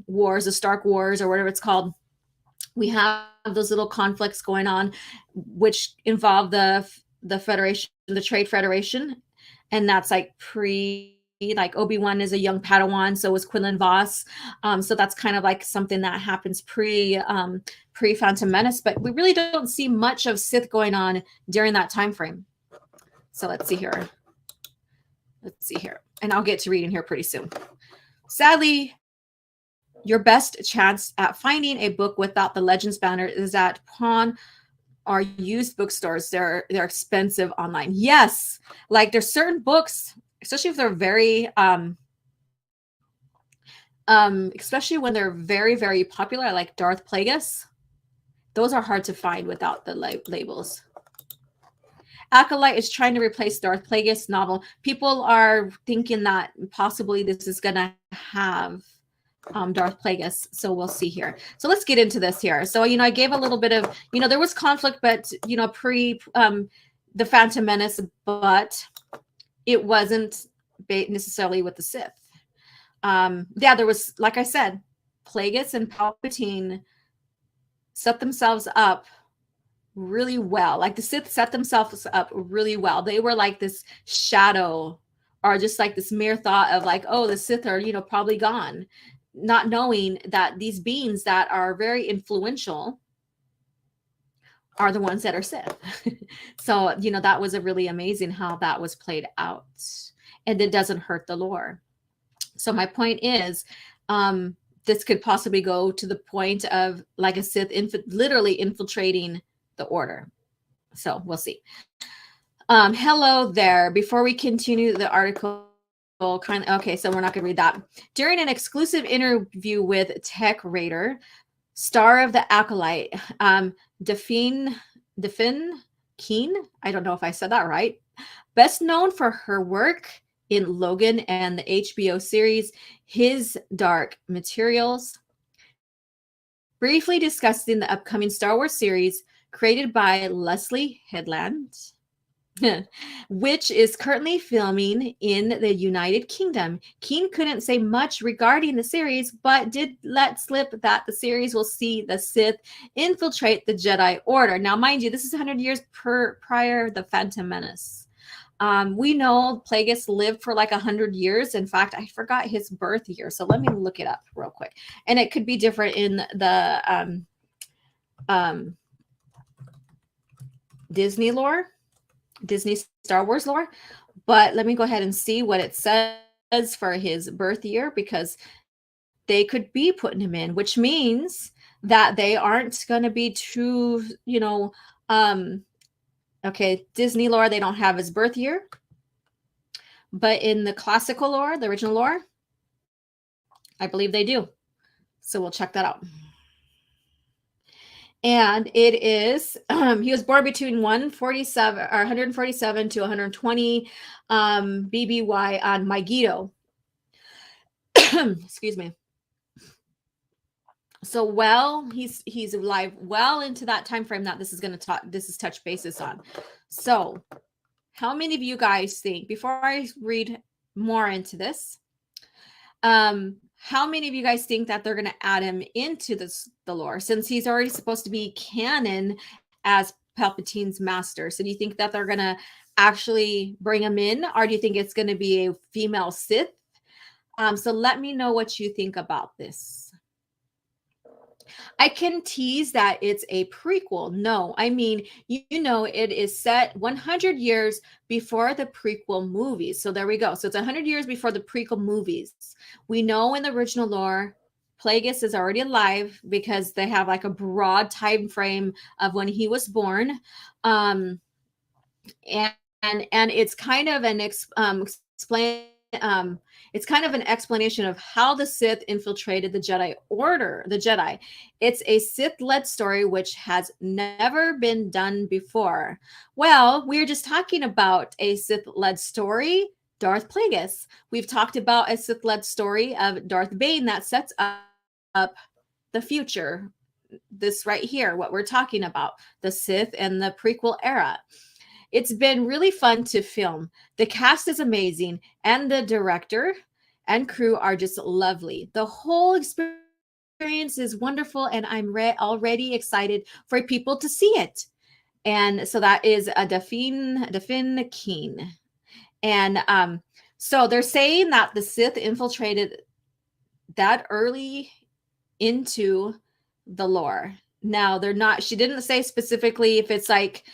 wars, the Stark Wars, or whatever it's called. We have those little conflicts going on, which involve the Federation, the Trade Federation, and that's like like Obi-Wan is a young Padawan, so was Quinlan Vos. So that's kind of like something that happens pre Phantom Menace, but we really don't see much of Sith going on during that time frame. So let's see here. And I'll get to reading here pretty soon. Sadly, your best chance at finding a book without the Legends banner is at pawn or used bookstores. They're expensive online. Yes, like there's certain books, especially if they're very especially when they're very, very popular, like Darth Plagueis. Those are hard to find without the labels. Acolyte is trying to replace Darth Plagueis novel. People are thinking that possibly this is going to have Darth Plagueis. So we'll see here. So let's get into this here. So, I gave a little bit of, there was conflict, but, pre the Phantom Menace, but it wasn't necessarily with the Sith. Yeah, there was, like I said, Plagueis and Palpatine set themselves up really well. Like the Sith set themselves up really well. They were like this shadow, or just like this mere thought of like, oh, the Sith are, probably gone, not knowing that these beings that are very influential are the ones that are Sith. So, that was a really amazing how that was played out, and it doesn't hurt the lore. So my point is, this could possibly go to the point of like a Sith literally infiltrating the Order. So we'll see. Hello there. Before we continue the article, okay, so we're not going to read that. During an exclusive interview with Tech Raider, star of the Acolyte, Delphine Keen, I don't know if I said that right, best known for her work in Logan and the HBO series His Dark Materials, briefly discussing the upcoming Star Wars series created by Leslie Headland, which is currently filming in the United Kingdom. Keen couldn't say much regarding the series, but did let slip that the series will see the Sith infiltrate the Jedi Order. Now, mind you, this is 100 years prior the Phantom Menace. We know Plagueis lived for like 100 years. In fact, I forgot his birth year, so let me look it up real quick. And it could be different in the Disney lore, Disney Star Wars lore. But let me go ahead and see what it says for his birth year, because they could be putting him in, which means that they aren't going to be true, okay, Disney lore, they don't have his birth year. But in the classical lore, the original lore, I believe they do. So we'll check that out. And it is, he was born between 147 to 120 BBY on Megiddo. Excuse me. So he's alive well into that time frame that this is going to talk, this is touch basis on. So how many of you guys think, before I read more into this, how many of you guys think that they're going to add him into the lore, since he's already supposed to be canon as Palpatine's master? So do you think that they're going to actually bring him in, or do you think it's going to be a female Sith? So let me know what you think about this. I can tease that it's a prequel. No, I mean, it is set 100 years before the prequel movies. So there we go. So it's 100 years before the prequel movies. We know in the original lore, Plagueis is already alive because they have like a broad time frame of when he was born. And it's kind of an explained it's kind of an explanation of how the Sith infiltrated the Jedi Order, the Jedi. It's a Sith-led story which has never been done before. Well, we're just talking about a Sith-led story, Darth Plagueis. We've talked about a Sith-led story of Darth Bane that sets up the future. This right here, what we're talking about, the Sith and the prequel era. It's been really fun to film. The cast is amazing, and the director and crew are just lovely. The whole experience is wonderful, and I'm already excited for people to see it. And so that is a Dafin Keen. And so they're saying that the Sith infiltrated that early into the lore. Now they're not, she didn't say specifically if it's like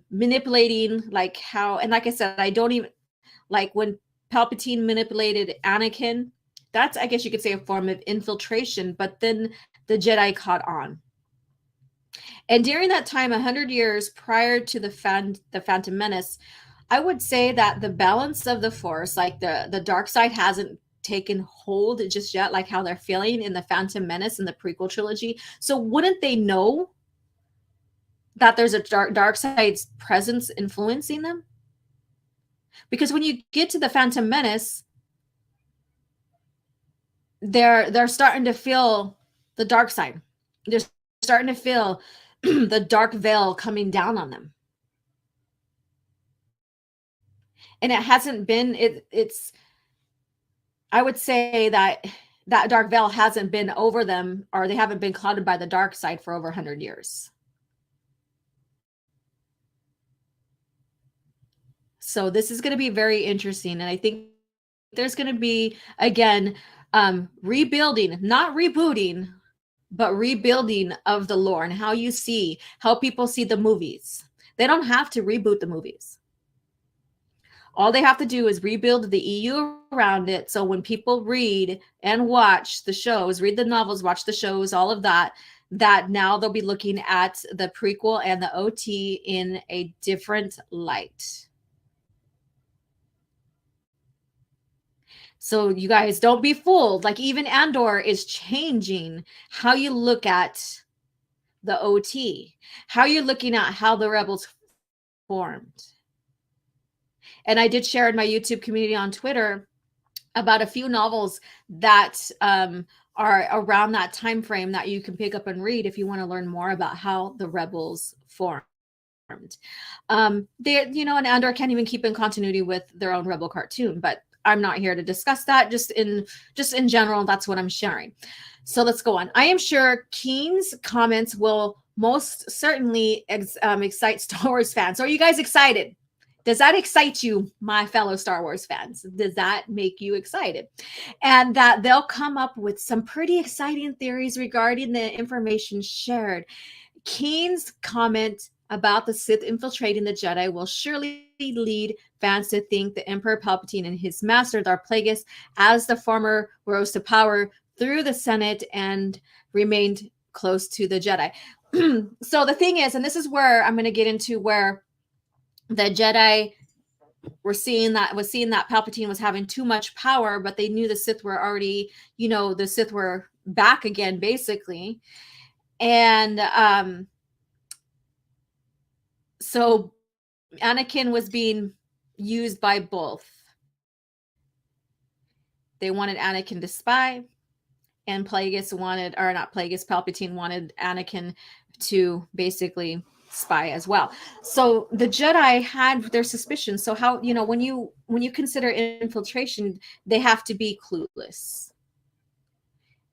manipulating, like how, and like I said, I don't even like when Palpatine manipulated Anakin, that's, I guess you could say, a form of infiltration, but then the Jedi caught on. And during that time, 100 years prior to the Phantom Menace, I would say that the balance of the Force, like the dark side hasn't taken hold just yet, like how they're feeling in the Phantom Menace and the prequel trilogy. So wouldn't they know that there's a dark side's presence influencing them? Because when you get to the Phantom Menace, they're starting to feel the dark side. They're starting to feel the dark veil coming down on them. And it hasn't been, it's I would say that dark veil hasn't been over them, or they haven't been clouded by the dark side for over 100 years. So this is going to be very interesting. And I think there's going to be, again, rebuilding, not rebooting, but rebuilding of the lore and how people see the movies. They don't have to reboot the movies. All they have to do is rebuild the EU around it. So when people read and watch the shows, read the novels, watch the shows, all of that, that now they'll be looking at the prequel and the OT in a different light. So you guys don't be fooled. Like even Andor is changing how you look at the OT, how you're looking at how the rebels formed. And I did share in my YouTube community on Twitter about a few novels that are around that time frame that you can pick up and read if you want to learn more about how the rebels formed. They, and Andor can't even keep in continuity with their own rebel cartoon, but I'm not here to discuss that. Just in general, that's what I'm sharing. So let's go on. I am sure Keen's comments will most certainly excite Star Wars fans. So are you guys excited? Does that excite you, my fellow Star Wars fans? Does that make you excited? And that they'll come up with some pretty exciting theories regarding the information shared. Keen's comment about the Sith infiltrating the Jedi will surely lead fans to think the Emperor Palpatine and his master, Darth Plagueis, as the former rose to power through the Senate and remained close to the Jedi. So the thing is, and this is where I'm going to get into where the Jedi were seeing that Palpatine was having too much power, but they knew the Sith were already, the Sith were back again, basically. And so Anakin was being used by both. They wanted Anakin to spy, and Palpatine wanted Anakin to basically spy as well. So the Jedi had their suspicions. So how, when you consider infiltration, they have to be clueless.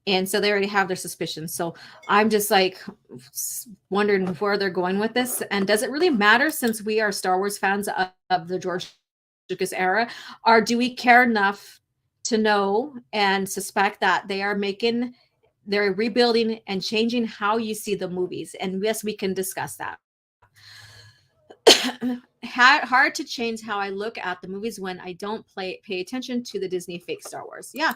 And so they already have their suspicions. So I'm just like wondering where they're going with this. And does it really matter, since we are Star Wars fans of the George Lucas era, or do we care enough to know and suspect that they're rebuilding and changing how you see the movies? And yes, we can discuss that. Hard to change how I look at the movies when I don't pay attention to the Disney fake Star Wars. Yeah.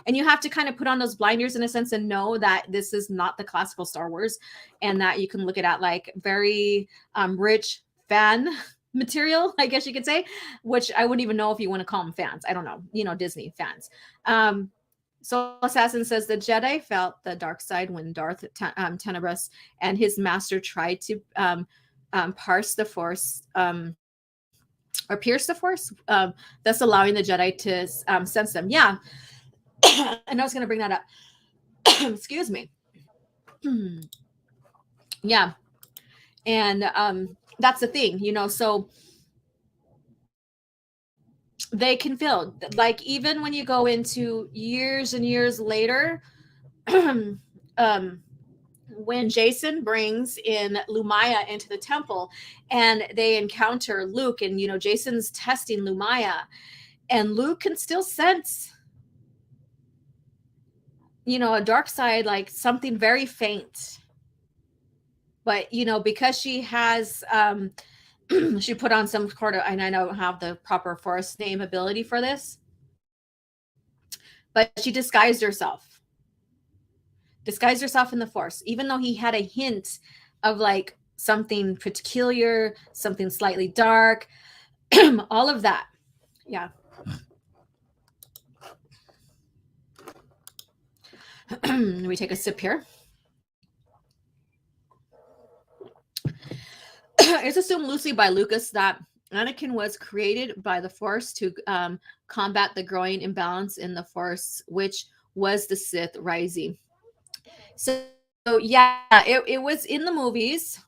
And you have to kind of put on those blinders in a sense and know that this is not the classical Star Wars, and that you can look at it like very rich fan material, I guess you could say, which I wouldn't even know if you want to call them fans. I don't know, Disney fans. So Assassin says the Jedi felt the dark side when Darth Tenebrous and his master tried to parse the Force or pierce the Force, thus allowing the Jedi to sense them. Yeah, and I was going to bring that up. Excuse me. Yeah, and that's the thing, so they can feel, like, even when you go into years and years later, when Jason brings in Lumaya into the temple and they encounter Luke, and Jason's testing Lumaya, and Luke can still sense a dark side, like something very faint. But because she has she put on some sort of, and I don't have the proper Force name ability for this, but she disguised herself in the Force, even though he had a hint of like something peculiar, something slightly dark, all of that. Yeah. Let me take a sip here. It's assumed loosely by Lucas that Anakin was created by the Force to combat the growing imbalance in the Force, which was the Sith rising. So yeah, it was in the movies.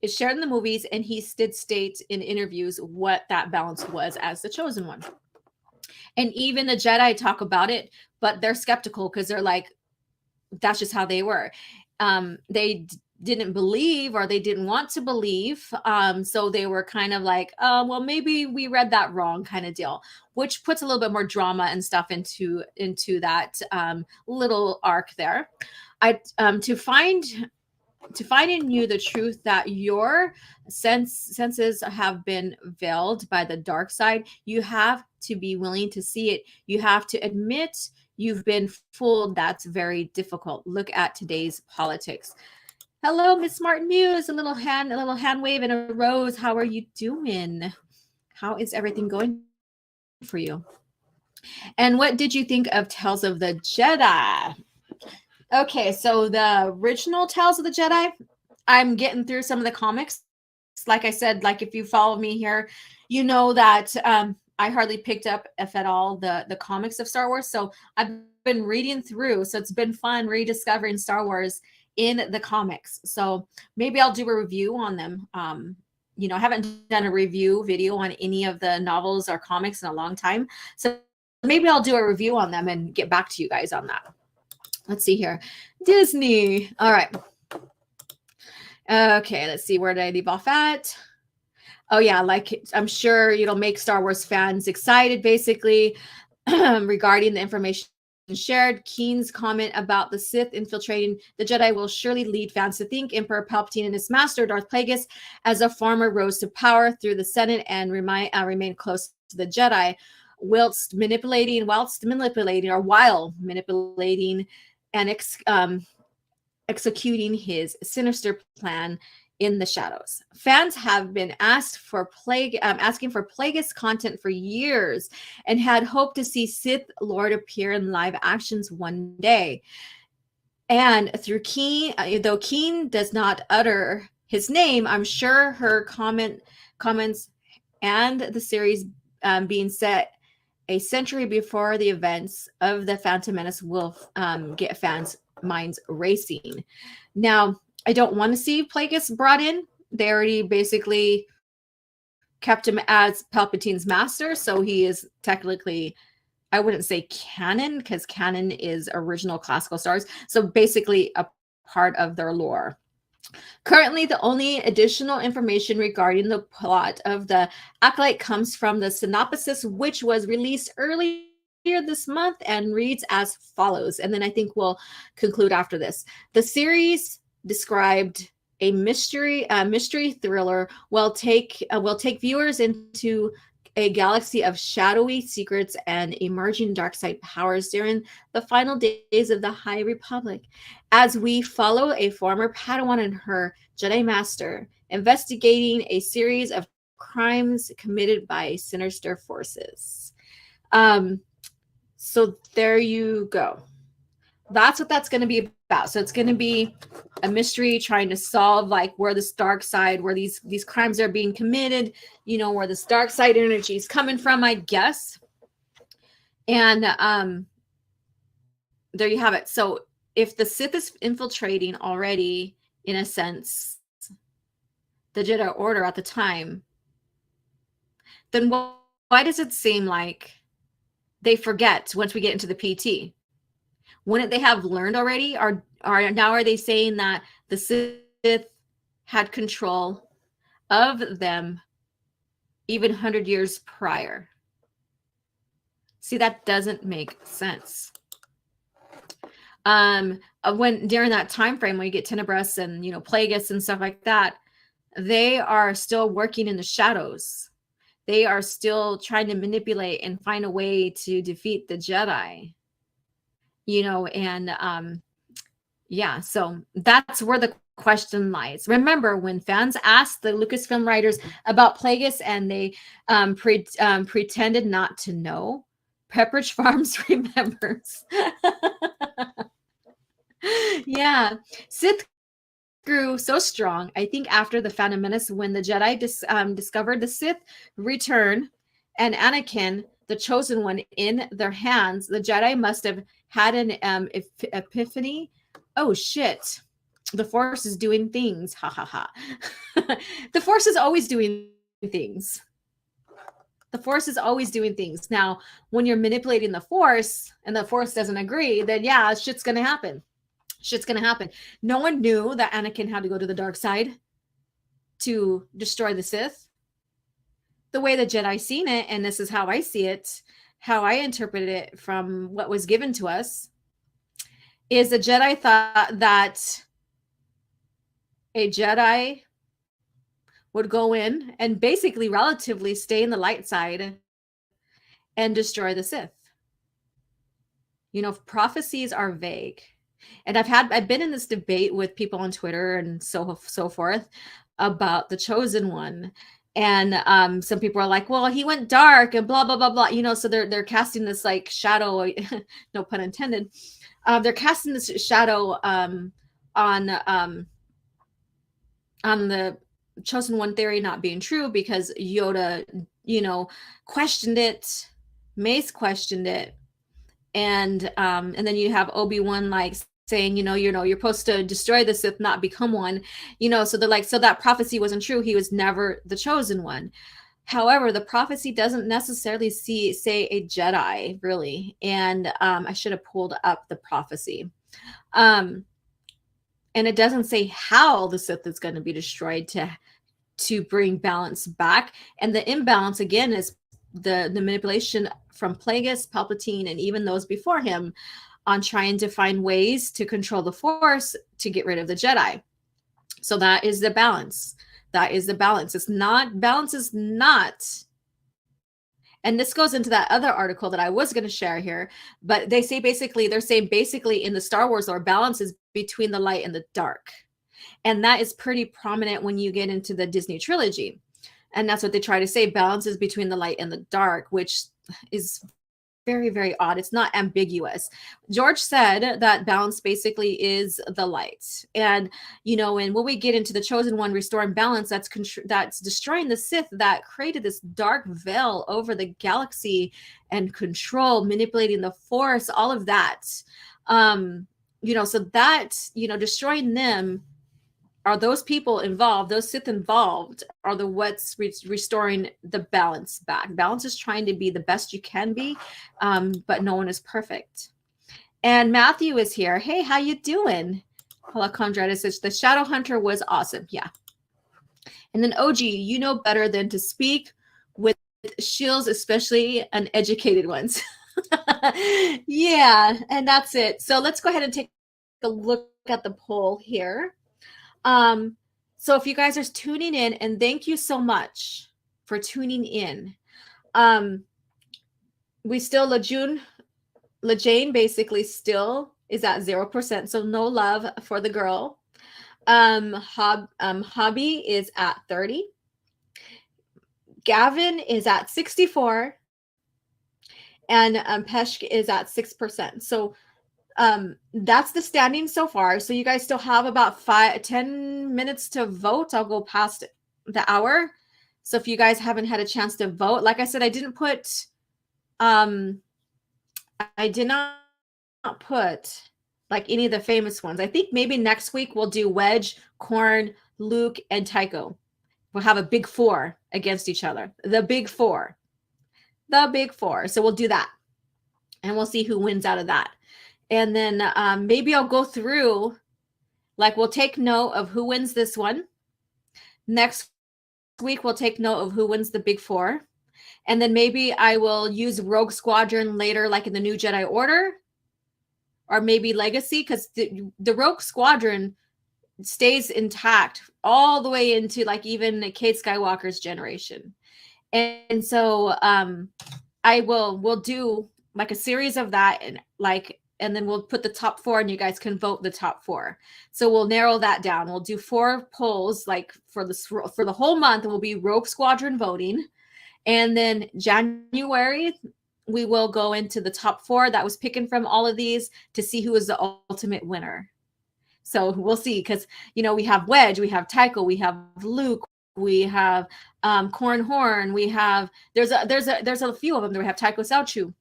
It's shared in the movies, and he did state in interviews what that balance was as the chosen one. And even the Jedi talk about it, but they're skeptical because they're like, that's just how they were. They didn't believe, or they didn't want to believe. So they were kind of like, oh, well, maybe we read that wrong, kind of deal, which puts a little bit more drama and stuff into that little arc there. To find in you the truth that your senses have been veiled by the dark side, you have to be willing to see it. You have to admit you've been fooled. That's very difficult. Look at today's politics. Hello, Miss Martin Muse. A little hand wave and a rose. How are you doing? How is everything going for you? And what did you think of Tales of the Jedi? Okay, so the original Tales of the Jedi, I'm getting through some of the comics. Like I said, like if you follow me here, you know that I hardly picked up, if at all, the comics of Star Wars. So I've been reading through. So it's been fun rediscovering Star Wars in the comics. So maybe I'll do a review on them. I haven't done a review video on any of the novels or comics in a long time. So maybe I'll do a review on them and get back to you guys on that. Let's see here. Disney. All right. Okay, let's see. Where did I leave off at? Oh, yeah. Like, I'm sure it'll make Star Wars fans excited, basically, regarding the information shared. Keen's comment about the Sith infiltrating the Jedi will surely lead fans to think Emperor Palpatine and his master, Darth Plagueis, as a farmer, rose to power through the Senate and remain close to the Jedi, while manipulating and executing his sinister plan in the shadows. Fans have been asking for Plagueis content for years and had hoped to see Sith Lord appear in live actions one day. And through Keen, though Keen does not utter his name, I'm sure her comments and the series being set a century before the events of the Phantom Menace will get fans' minds racing. Now, I don't want to see Plagueis brought in. They already basically kept him as Palpatine's master, so he is technically, I wouldn't say canon, because canon is original classical stars, so basically a part of their lore. Currently, the only additional information regarding the plot of the Acolyte comes from the synopsis, which was released earlier this month and reads as follows. And then I think we'll conclude after this. The series described a mystery thriller will take viewers into a galaxy of shadowy secrets and emerging dark side powers during the final days of the High Republic, as we follow a former Padawan and her Jedi Master investigating a series of crimes committed by sinister forces. So there you go. That's what that's going to be about. So it's going to be a mystery trying to solve like where this dark side, where these crimes are being committed, you know, where this dark side energy is coming from, I guess. And there you have it. So if the Sith is infiltrating already, in a sense, the Jedi Order at the time, then why does it seem like they forget once we get into the PT? Wouldn't they have learned already? Are they saying that the Sith had control of them even 100 years prior? See, that doesn't make sense. When during that time frame when you get Tenebris and, you know, Plagueis and stuff like that, they are still working in the shadows. They are still trying to manipulate and find a way to defeat the Jedi. You know, and yeah, so that's where the question lies. Remember when fans asked the Lucasfilm writers about Plagueis and they pretended not to know? Pepperidge Farms remembers. Yeah, Sith grew so strong, I think, after the Phantom Menace when the Jedi discovered the Sith return and Anakin, the chosen one, in their hands. The Jedi must have had an epiphany. Oh shit, the Force is doing things. Ha ha ha. The Force is always doing things. The Force is always doing things. Now, when you're manipulating the Force and the Force doesn't agree, then yeah, shit's gonna happen. Shit's gonna happen. No one knew that Anakin had to go to the dark side to destroy the Sith. The way the Jedi seen it, and this is how I see it, how I interpreted it from what was given to us, is the Jedi thought that a Jedi would go in and basically relatively stay in the light side and destroy the Sith. You know, prophecies are vague. And I've been in this debate with people on Twitter and so forth about the chosen one. And some people are like, well, he went dark and blah, blah, blah, blah. You know, so they're casting this like shadow, no pun intended. They're casting this shadow on the chosen one theory not being true because Yoda, you know, questioned it. Mace questioned it. And then you have Obi-Wan like saying, you know, you're supposed to destroy the Sith, not become one, you know, so they're like, so that prophecy wasn't true. He was never the chosen one. However, the prophecy doesn't necessarily say a Jedi, really. And I should have pulled up the prophecy. And it doesn't say how the Sith is going to be destroyed to bring balance back. And the imbalance, again, is the manipulation from Plagueis, Palpatine, and even those before him on trying to find ways to control the Force to get rid of the Jedi. So that is the balance. That is the balance. Balance is not. And this goes into that other article that I was going to share here, but they're saying basically in the Star Wars lore, balance is between the light and the dark. And that is pretty prominent when you get into the Disney trilogy. And that's what they try to say. Balance is between the light and the dark, which is very, very odd. It's not ambiguous. George said that balance basically is the light. And, you know, and when we get into the chosen one, restoring balance, that's destroying the Sith that created this dark veil over the galaxy and control, manipulating the Force, all of that. You know, so that, you know, destroying them are those people involved, those Sith involved are the what's restoring the balance back. Balance is trying to be the best you can be, but no one is perfect. And Matthew is here. Hey, how you doing? Halakondretta says, the Shadow Hunter was awesome. Yeah. And then OG, you know better than to speak with shills, especially uneducated ones. Yeah, and that's it. So let's go ahead and take a look at the poll here. So if you guys are tuning in, and thank you so much for tuning in. We still, LeJane basically still is at 0%. So no love for the girl. Hobby is at 30. Gavin is at 64, and Peshk is at 6%. So that's the standing so far. So you guys still have about 10 minutes to vote. I'll go past the hour. So if you guys haven't had a chance to vote, like I said, I did not put like any of the famous ones. I think maybe next week we'll do Wedge, Korn, Luke, and Tycho. We'll have a big four against each other. The big four. So we'll do that. And we'll see who wins out of that. And then maybe I'll go through, like we'll take note of who wins this one. Next week, we'll take note of who wins the big four. And then maybe I will use Rogue Squadron later, like in the new Jedi Order. Or maybe Legacy, because the Rogue Squadron stays intact all the way into like even Kate Skywalker's generation. And so we'll do like a series of that, and then we'll put the top four and you guys can vote the top four. So we'll narrow that down. We'll do 4 polls like for the whole month. It will be Rogue Squadron voting. And then January, we will go into the top 4 that was picking from all of these to see who is the ultimate winner. So we'll see, because, we have Wedge, we have Tycho, we have Luke, we have Corn Horn, we have, there's a few of them. We have Tycho Salchu,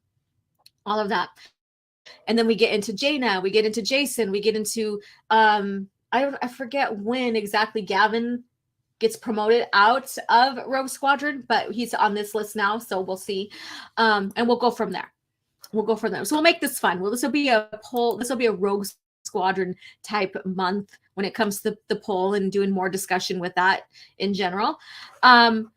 all of that. And then we get into Jaina, we get into Jason, we get into, I forget when exactly Gavin gets promoted out of Rogue Squadron, but he's on this list now, so we'll see. And we'll go from there. So we'll make this fun. This will be a poll. This will be a Rogue Squadron type month when it comes to the poll and doing more discussion with that in general.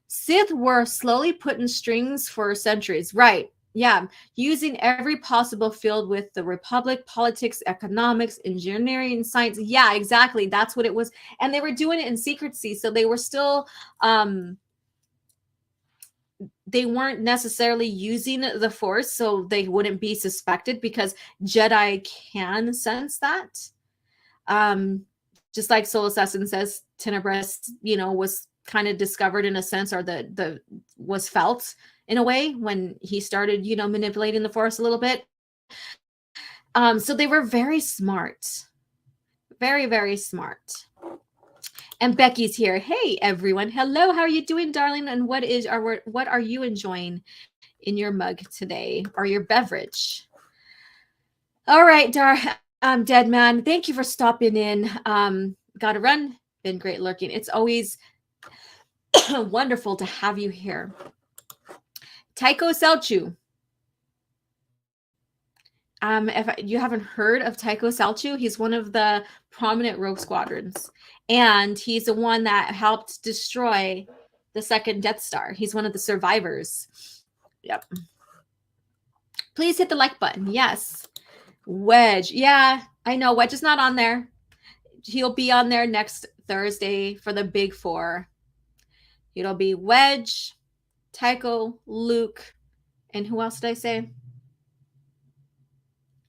Sith were slowly put in strings for centuries. Right. Yeah. Using every possible field with the Republic, politics, economics, engineering, science. Yeah, exactly. That's what it was. And they were doing it in secrecy. So they were still, they weren't necessarily using the Force, so they wouldn't be suspected, because Jedi can sense that. Just like Soul Assassin says, Tenebris, was kind of discovered in a sense, or was felt in a way when he started, manipulating the Force a little bit. So they were very smart. Very, very smart. And Becky's here. Hey, everyone. Hello. How are you doing, darling? And what are you enjoying in your mug today, or your beverage? All right, Dead Man. Thank you for stopping in. Gotta run. Been great lurking. It's always wonderful to have you here. Tycho Salchu. If you haven't heard of Tycho Salchu, he's one of the prominent Rogue Squadrons, and he's the one that helped destroy the second Death Star. He's one of the survivors. Yep. Please hit the like button. Yes. Wedge. Yeah, I know Wedge is not on there. He'll be on there next Thursday for the big four. It'll be Wedge, Tycho, Luke, and who else did I say?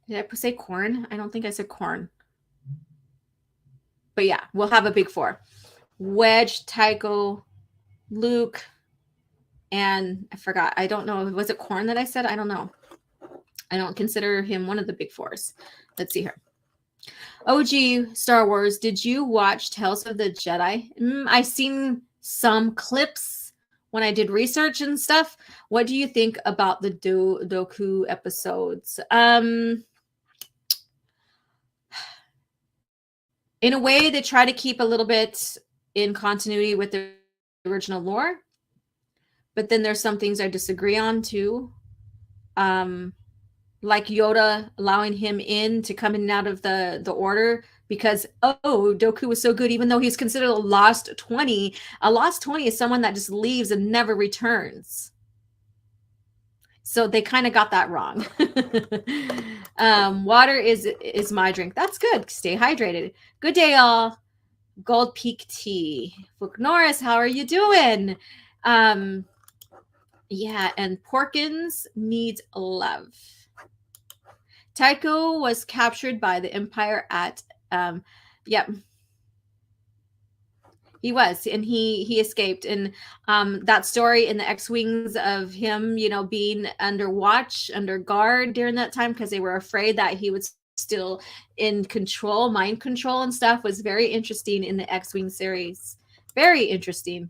Did I say Corn? I don't think I said Corn. But yeah, we'll have a big four. Wedge, Tycho, Luke, and I forgot. I don't know. Was it Corn that I said? I don't know. I don't consider him one of the big fours. Let's see here. OG Star Wars. Did you watch Tales of the Jedi? I've seen some clips when I did research and stuff. What do you think about the Doku episodes? In a way, they try to keep a little bit in continuity with the original lore. But then there's some things I disagree on too. Like Yoda allowing him in to come in and out of the order because, Doku was so good, even though he's considered a lost 20. A lost 20 is someone that just leaves and never returns. So they kind of got that wrong. Water is my drink. That's good. Stay hydrated. Good day, y'all. Gold Peak Tea. Fook Norris, how are you doing? Yeah, and Porkins needs love. Tycho was captured by the Empire at, yep. He was, and he escaped. And that story in the X-Wings of him, being under watch, under guard during that time because they were afraid that he would still in control, mind control and stuff, was very interesting in the X-Wing series. Very interesting.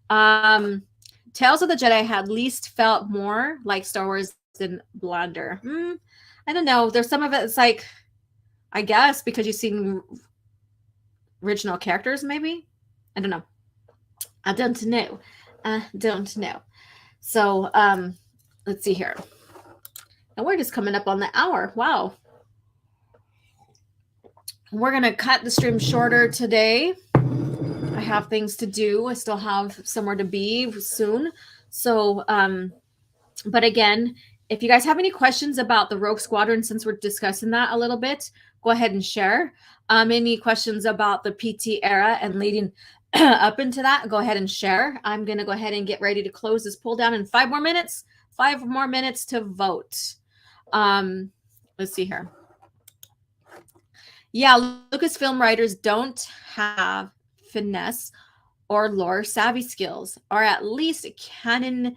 Tales of the Jedi had least felt more like Star Wars than Blonder. I don't know. There's some of it, it's like, I guess because you've seen original characters, maybe. I don't know. I don't know. So let's see here. And we're just coming up on the hour. Wow. We're going to cut the stream shorter today. I have things to do. I still have somewhere to be soon. So, but again, if you guys have any questions about the Rogue Squadron, since we're discussing that a little bit, go ahead and share. Any questions about the PT era and leading up into that, go ahead and share. I'm going to go ahead and get ready to close this poll down in 5 more minutes. 5 more minutes to vote. Let's see here. Yeah, Lucasfilm writers don't have finesse or lore savvy skills, or at least canon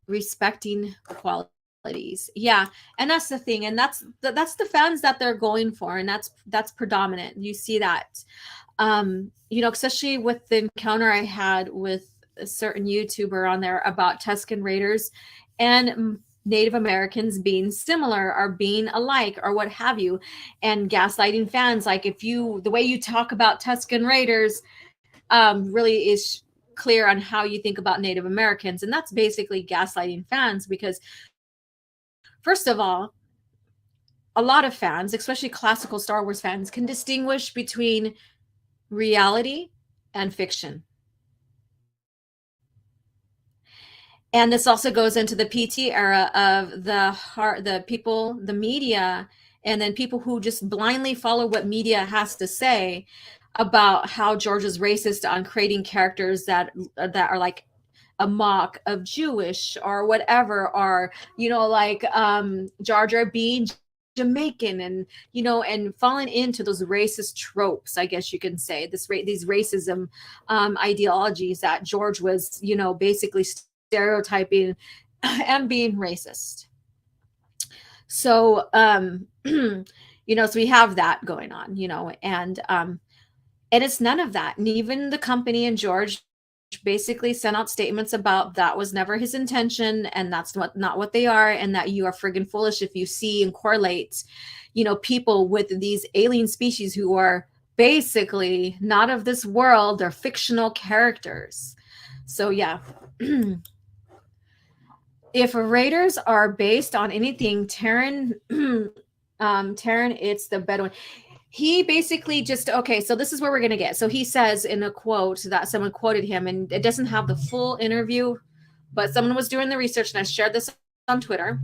respecting qualities. Yeah, and that's the thing, and that's the fans that they're going for, and that's predominant. You see that, especially with the encounter I had with a certain YouTuber on there about Tusken Raiders and Native Americans being similar or being alike or what have you, and gaslighting fans. Like the way you talk about Tusken Raiders really is clear on how you think about Native Americans. And that's basically gaslighting fans because, first of all, a lot of fans, especially classical Star Wars fans, can distinguish between reality and fiction. And this also goes into the PT era of the people, the media, and then people who just blindly follow what media has to say about how George is racist on creating characters that are like a mock of Jewish or whatever, or like Jar Jar being Jamaican, and and falling into those racist tropes, I guess you can say, these racism ideologies that George was basically stereotyping and being racist. So so we have that going on, and it's none of that. And even the company and George basically sent out statements about that was never his intention, and that's not what they are, and that you are friggin' foolish if you see and correlate people with these alien species who are basically not of this world. They're fictional characters. So yeah. If Raiders are based on anything, Terran, it's the Bedouin. He basically just, okay, so this is where we're going to get. So he says in a quote that someone quoted him, and it doesn't have the full interview, but someone was doing the research, and I shared this on Twitter.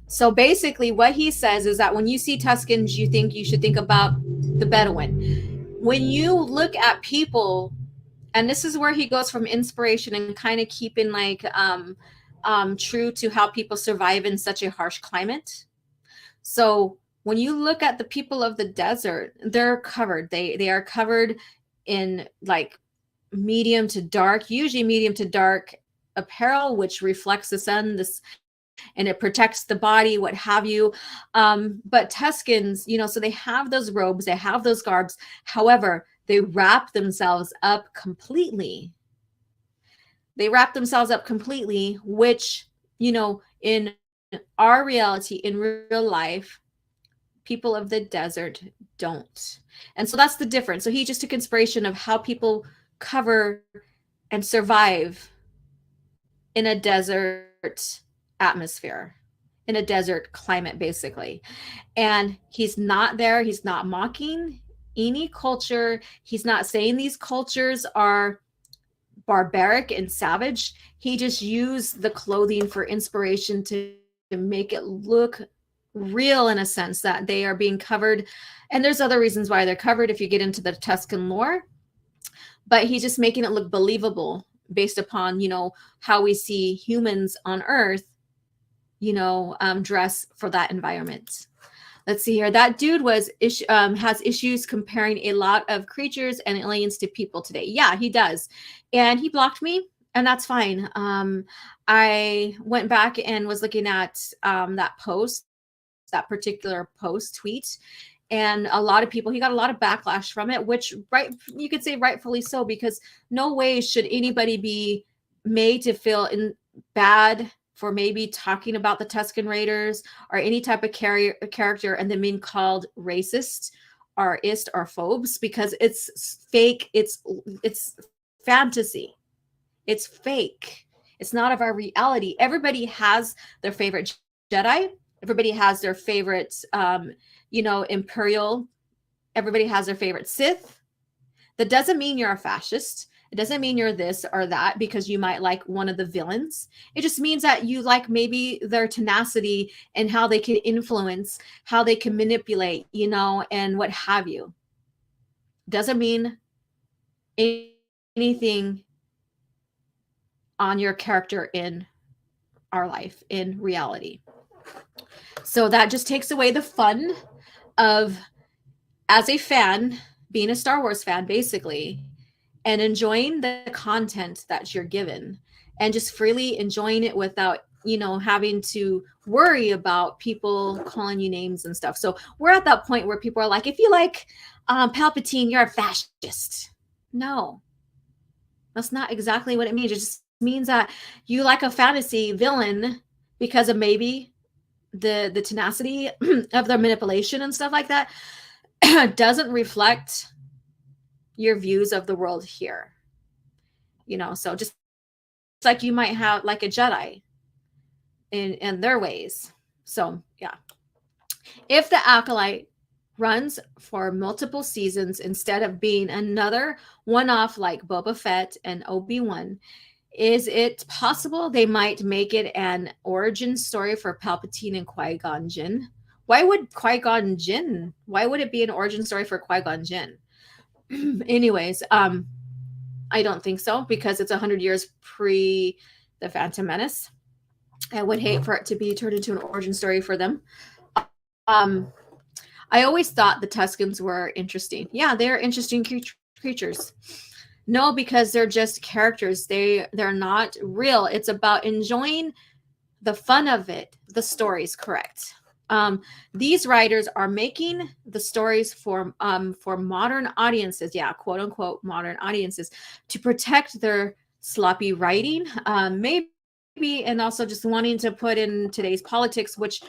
So basically what he says is that when you see Tuskens, you should think about the Bedouin. When you look at people, and this is where he goes from inspiration and kind of keeping like true to how people survive in such a harsh climate. So when you look at the people of the desert, they're covered. They are covered in like medium to dark, usually medium to dark apparel, which reflects the sun, and it protects the body, what have you. But Tuskens, so they have those robes, they have those garbs. However, they wrap themselves up completely. Which, in our reality, in real life, people of the desert don't. And so that's the difference. So he just took inspiration of how people cover and survive in a desert atmosphere, in a desert climate, basically. And he's not there. He's not mocking any culture. He's not saying these cultures are barbaric and savage. He just used the clothing for inspiration to make it look real, in a sense that they are being covered. And there's other reasons why they're covered if you get into the Tusken lore, but he's just making it look believable based upon how we see humans on Earth dress for that environment. Let's see here. That dude has issues comparing a lot of creatures and aliens to people today. Yeah, he does. And he blocked me, and that's fine. I went back and was looking at that particular post tweet, and a lot of people, he got a lot of backlash from it, which you could say rightfully so, because no way should anybody be made to feel bad for maybe talking about the Tusken Raiders or any type of character and then being called racist or phobes, because it's fake. It's fantasy. It's fake. It's not of our reality. Everybody has their favorite Jedi. Everybody has their favorite, Imperial. Everybody has their favorite Sith. That doesn't mean you're a fascist. It doesn't mean you're this or that because you might like one of the villains. It just means that you like maybe their tenacity and how they can influence, how they can manipulate, and what have you. Doesn't mean anything on your character in our life, in reality. So that just takes away the fun of, as a fan, being a Star Wars fan, basically, and enjoying the content that you're given and just freely enjoying it without, having to worry about people calling you names and stuff. So we're at that point where people are like, if you like Palpatine, you're a fascist. No, that's not exactly what it means. It just means that you like a fantasy villain because of maybe the tenacity of their manipulation and stuff like that doesn't reflect your views of the world here. So just like you might have like a Jedi in their ways. So yeah. If the Acolyte runs for multiple seasons instead of being another one-off like Boba Fett and Obi-Wan, is it possible they might make it an origin story for Palpatine and Qui-Gon Jinn? Why would it be an origin story for Qui-Gon Jinn? Anyways, I don't think so, because it's 100 years pre the Phantom Menace. I would hate for it to be turned into an origin story for them. I always thought the Tuskens were interesting. Yeah, they're interesting creatures. No, because they're just characters. They're not real. It's about enjoying the fun of it. The stories, correct. These writers are making the stories for modern audiences, quote unquote modern audiences, to protect their sloppy writing, maybe, and also just wanting to put in today's politics, which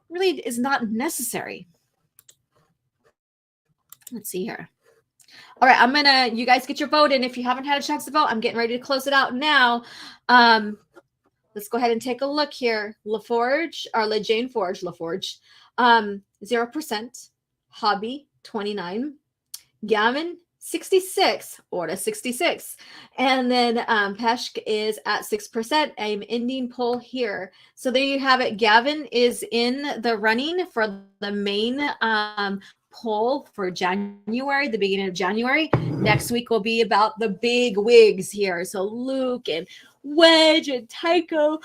really is not necessary. Let's see here. All right, you guys get your vote in. If you haven't had a chance to vote, I'm getting ready to close it out now. Let's go ahead and take a look here. LaForge, or LaJane Forge, LaForge, 0%. Hobby, 29. Gavin, 66. Order, 66. And then Peshk is at 6%. I'm ending poll here. So there you have it. Gavin is in the running for the main poll for January, the beginning of January. Next week will be about the big wigs here. So Luke and Wedge and Tycho.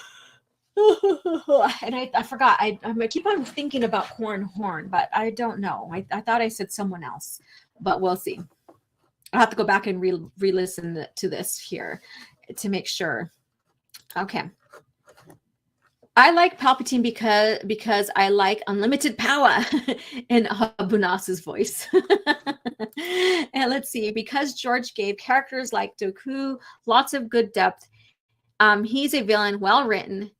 And I forgot. I keep on thinking about Horn, but I don't know. I thought I said someone else, but we'll see. I'll have to go back and re-listen to this here to make sure. Okay. I like Palpatine because I like unlimited power in Bunas's voice. And let's see, because George gave characters like Dooku lots of good depth. He's a villain, well written.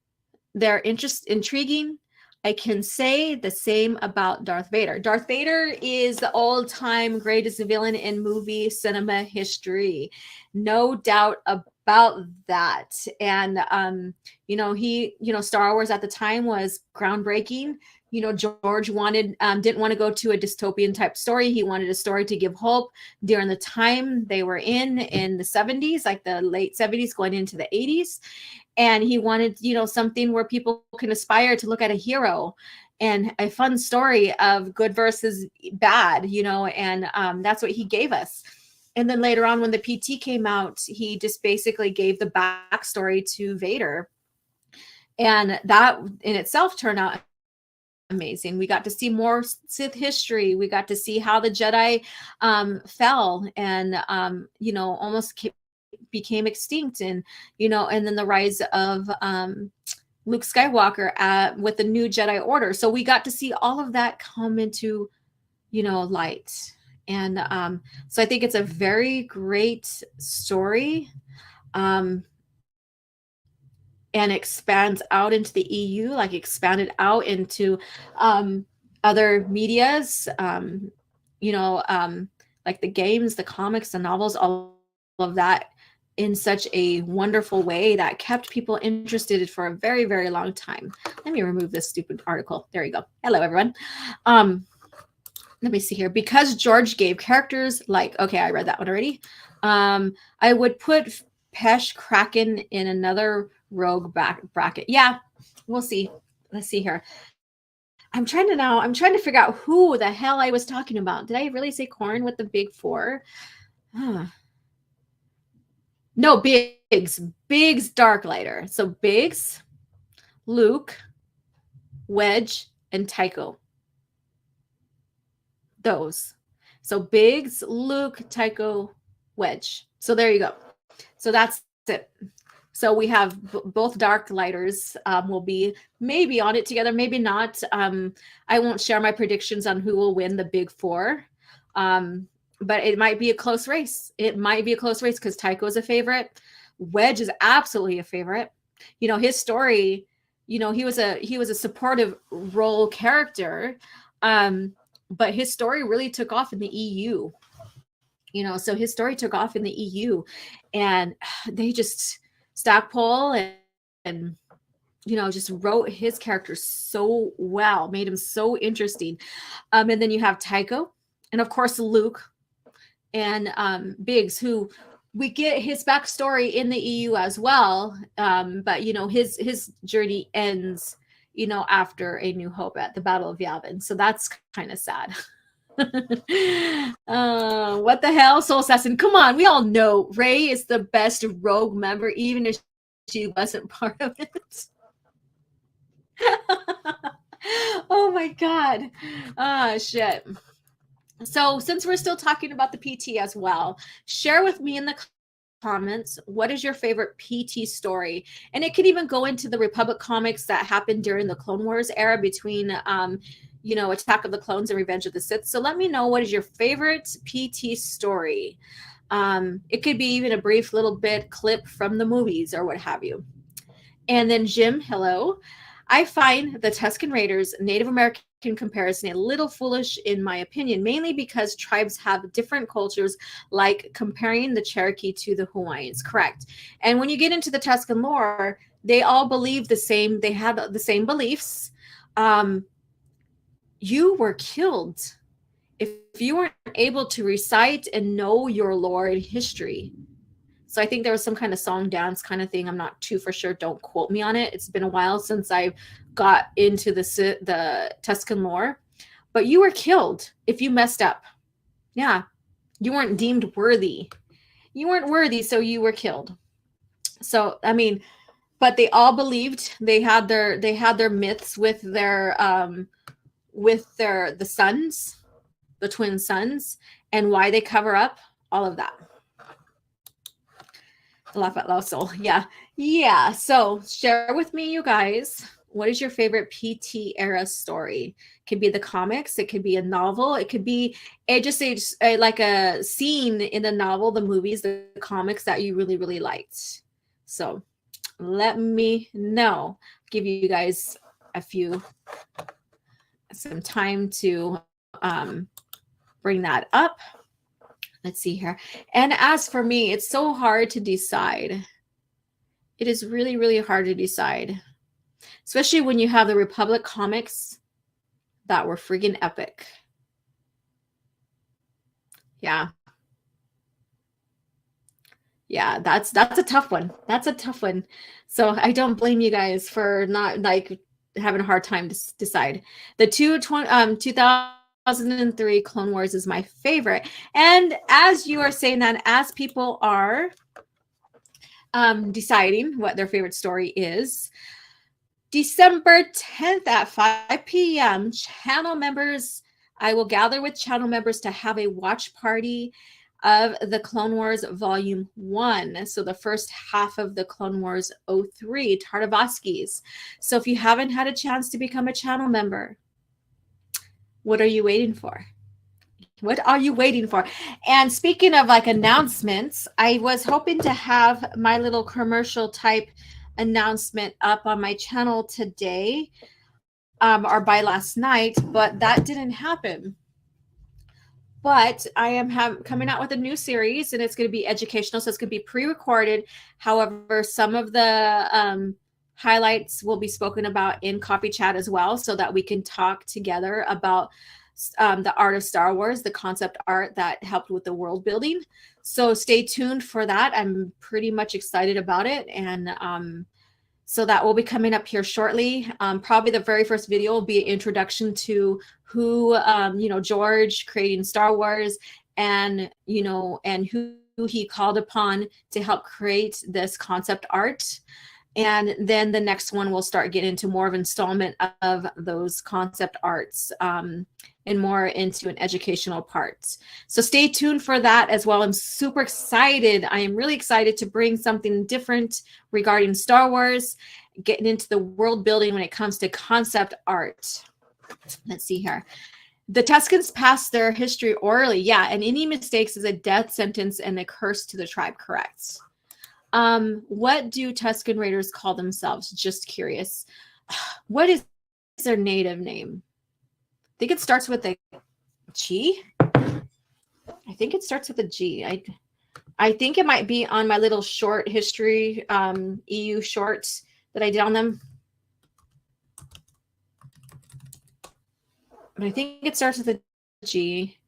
They're intriguing. I can say the same about Darth Vader. Darth Vader is the all-time greatest villain in movie cinema history. No doubt about that. And Star Wars at the time was groundbreaking. George didn't want to go to a dystopian type story. He wanted a story to give hope during the time they were in the 70s, like the late 70s going into the 80s. And he wanted, something where people can aspire to look at a hero and a fun story of good versus bad, and that's what he gave us. And then later on, when the PT came out, he just basically gave the backstory to Vader. And that in itself turned out amazing. We got to see more Sith history. We got to see how the Jedi fell and almost became extinct, and and then the rise of Luke Skywalker with the new Jedi Order. So we got to see all of that come into light. And so I think it's a very great story, and expands out into the EU, like expanded out into other medias, like the games, the comics, the novels, all of that, in such a wonderful way that kept people interested for a very, very long time. Let me remove this stupid article. There you go. Hello, everyone. Let me see here. Because George gave characters like, okay, I read that one already. I would put Pesh Kraken in another rogue bracket. Yeah, we'll see. Let's see here. I'm trying to figure out who the hell I was talking about. Did I really say Corn with the big four? No, Biggs Darklighter. So Biggs, Luke, Wedge, and Tycho. Those. So Biggs, Luke, Tycho, Wedge. So there you go. So that's it. So we have both Darklighters will be maybe on it together, maybe not. I won't share my predictions on who will win the big four. But it might be a close race. It might be a close race because Tycho is a favorite. Wedge is absolutely a favorite. His story, he was a supportive role character. But his story really took off in the EU. So his story took off in the EU, and they just Stackpole and just wrote his character so well, made him so interesting. And then you have Tycho, and of course Luke and Biggs, who we get his backstory in the EU as well. But his journey ends, after A New Hope at the Battle of Yavin. So that's kind of sad. What the hell, Soul Assassin? Come on, we all know Rey is the best rogue member, even if she wasn't part of it. Oh my god. Shit. So since we're still talking about the PT as well, share with me in the comments, what is your favorite PT story? And it could even go into the Republic comics that happened during the Clone Wars era between Attack of the Clones and Revenge of the Sith. So let me know, what is your favorite PT story? It could be even a brief little bit clip from the movies or what have you. And then Jim, hello. I find the Tusken Raiders Native American comparison a little foolish in my opinion, mainly because tribes have different cultures, like comparing the Cherokee to the Hawaiians. Correct. And when you get into the Tusken lore, they all believe the same. They had the same beliefs. You were killed if you weren't able to recite and know your lore and history. So I think there was some kind of song dance kind of thing. I'm not too for sure. Don't quote me on it. It's been a while since I got into the Tusken lore. But you were killed if you messed up. Yeah. You weren't deemed worthy. You weren't worthy, so you were killed. So, I mean, but they all believed. They had their myths with the sons, the twin sons, and why they cover up, all of that. Laugh out loud soul. Yeah. So share with me, you guys, what is your favorite PT era story? It could be the comics, it could be a novel, it could be like a scene in the novel, the movies, the comics that you really, really liked. So let me know. Give you guys some time to bring that up. Let's see here. And as for me, it's so hard to decide. It is really, really hard to decide, especially when you have the Republic comics that were friggin' epic. Yeah, that's a tough one. That's a tough one. So I don't blame you guys for not like having a hard time to decide. The 2003 Clone Wars is my favorite. And as you are saying that, as people are deciding what their favorite story is, December 10th at 5 p.m., channel members, I will gather with channel members to have a watch party of the Clone Wars Volume 1. So the first half of the Clone Wars 03, Tartakovsky's. So if you haven't had a chance to become a channel member, what are you waiting for? What are you waiting for? And speaking of like announcements, I was hoping to have my little commercial type announcement up on my channel today or by last night, but that didn't happen. But I am coming out with a new series, and it's going to be educational, so it's going to be pre-recorded. However, some of the highlights will be spoken about in Caf Chat as well, so that we can talk together about the art of Star Wars, the concept art that helped with the world building. So stay tuned for that. I'm pretty much excited about it. And so that will be coming up here shortly. Probably the very first video will be an introduction to who, George creating Star Wars, and, and who he called upon to help create this concept art. And then the next one will start getting into more of installment of those concept arts and more into an educational part. So stay tuned for that as well. I'm super excited. I am really excited to bring something different regarding Star Wars, getting into the world building when it comes to concept art. Let's see here. The Tuscans passed their history orally. Yeah, and any mistakes is a death sentence and a curse to the tribe, correct? What do Tusken Raiders call themselves? Just curious. What is their native name? I think it starts with a G. I think it starts with a G. I think it might be on my little short history EU short that I did on them. But I think it starts with a G.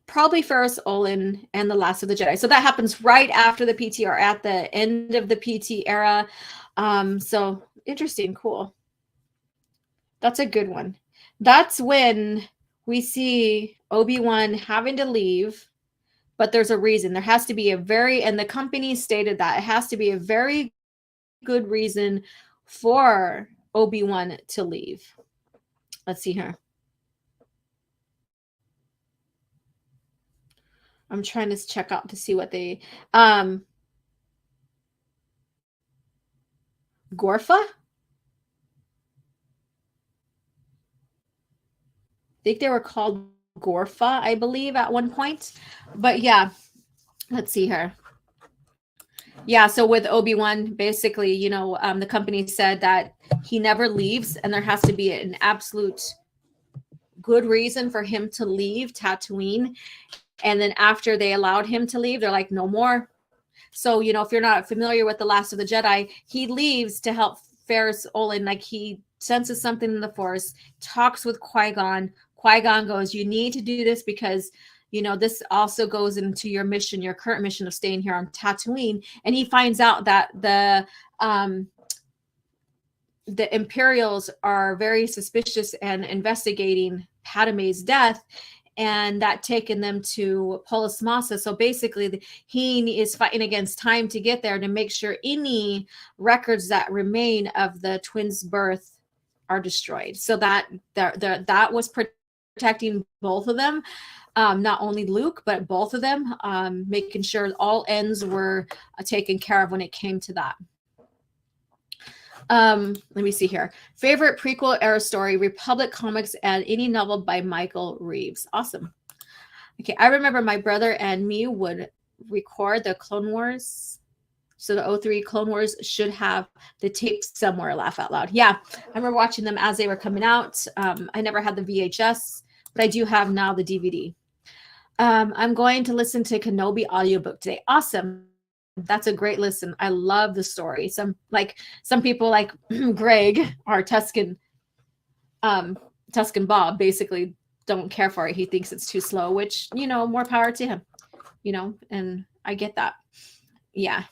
Probably Ferris Olin and the Last of the Jedi. So that happens right after the PT, or at the end of the PT era. So interesting, cool. That's a good one. That's when we see Obi-Wan having to leave, but there's a reason. There has to be and the company stated that it has to be a very good reason for Obi-Wan to leave. Let's see here. I'm trying to check out to see what they Gorfa? I think they were called Gorfa, I believe, at one point. But yeah, let's see here. Yeah, so with Obi-Wan, basically, the company said that he never leaves, and there has to be an absolute good reason for him to leave Tatooine. And then after they allowed him to leave, they're like, no more. So, if you're not familiar with The Last of the Jedi, he leaves to help Ferris Olin. Like, he senses something in the Force, talks with Qui-Gon. Qui-Gon goes, you need to do this because, this also goes into your mission, your current mission of staying here on Tatooine. And he finds out that the Imperials are very suspicious and investigating Padme's death, and that taken them to Polis Massa. So basically, he is fighting against time to get there to make sure any records that remain of the twins' birth are destroyed. So that was protecting both of them, not only Luke, but both of them, making sure all ends were taken care of when it came to that. Let me see here. Favorite prequel era story, Republic Comics, and any novel by Michael Reeves. Awesome. Okay, I remember my brother and me would record the Clone Wars. So the 03 Clone Wars should have the tapes somewhere, laugh out loud. Yeah, I remember watching them as they were coming out. I never had the VHS, but I do have now the DVD. I'm going to listen to Kenobi audiobook today. Awesome. That's a great listen. I love the story. Some people like Greg, our Tuscan Bob, basically don't care for it. He thinks it's too slow, which, more power to him, and I get that. Yeah.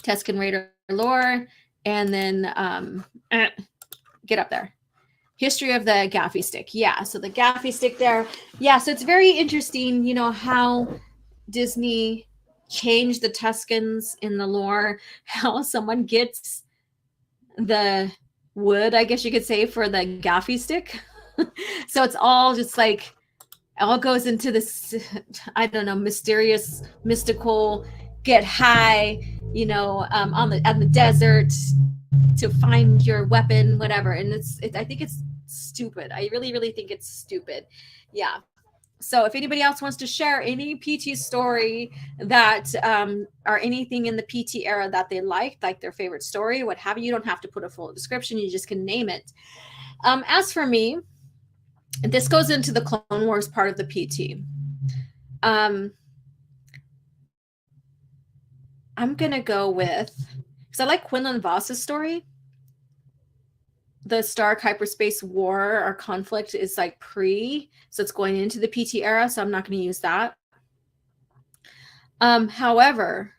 Tuscan Raider lore. And then get up there. History of the gaffy stick. Yeah. So the gaffy stick there. Yeah. So it's very interesting, how Disney change the Tuscans in the lore, how someone gets the wood, I guess you could say, for the gaffy stick. So it's all just like, it all goes into this, I don't know, mysterious, mystical, get high, you know, on the desert to find your weapon, whatever. And I think it's stupid. I really, really think it's stupid. Yeah. So if anybody else wants to share any PT story that, or anything in the PT era that they liked, like their favorite story, what have you, don't have to put a full description. You just can name it. As for me, this goes into the Clone Wars part of the PT. I'm going to go with, because I like Quinlan Voss's story. The Stark Hyperspace War or conflict is like so it's going into the PT era, so I'm not going to use that. However,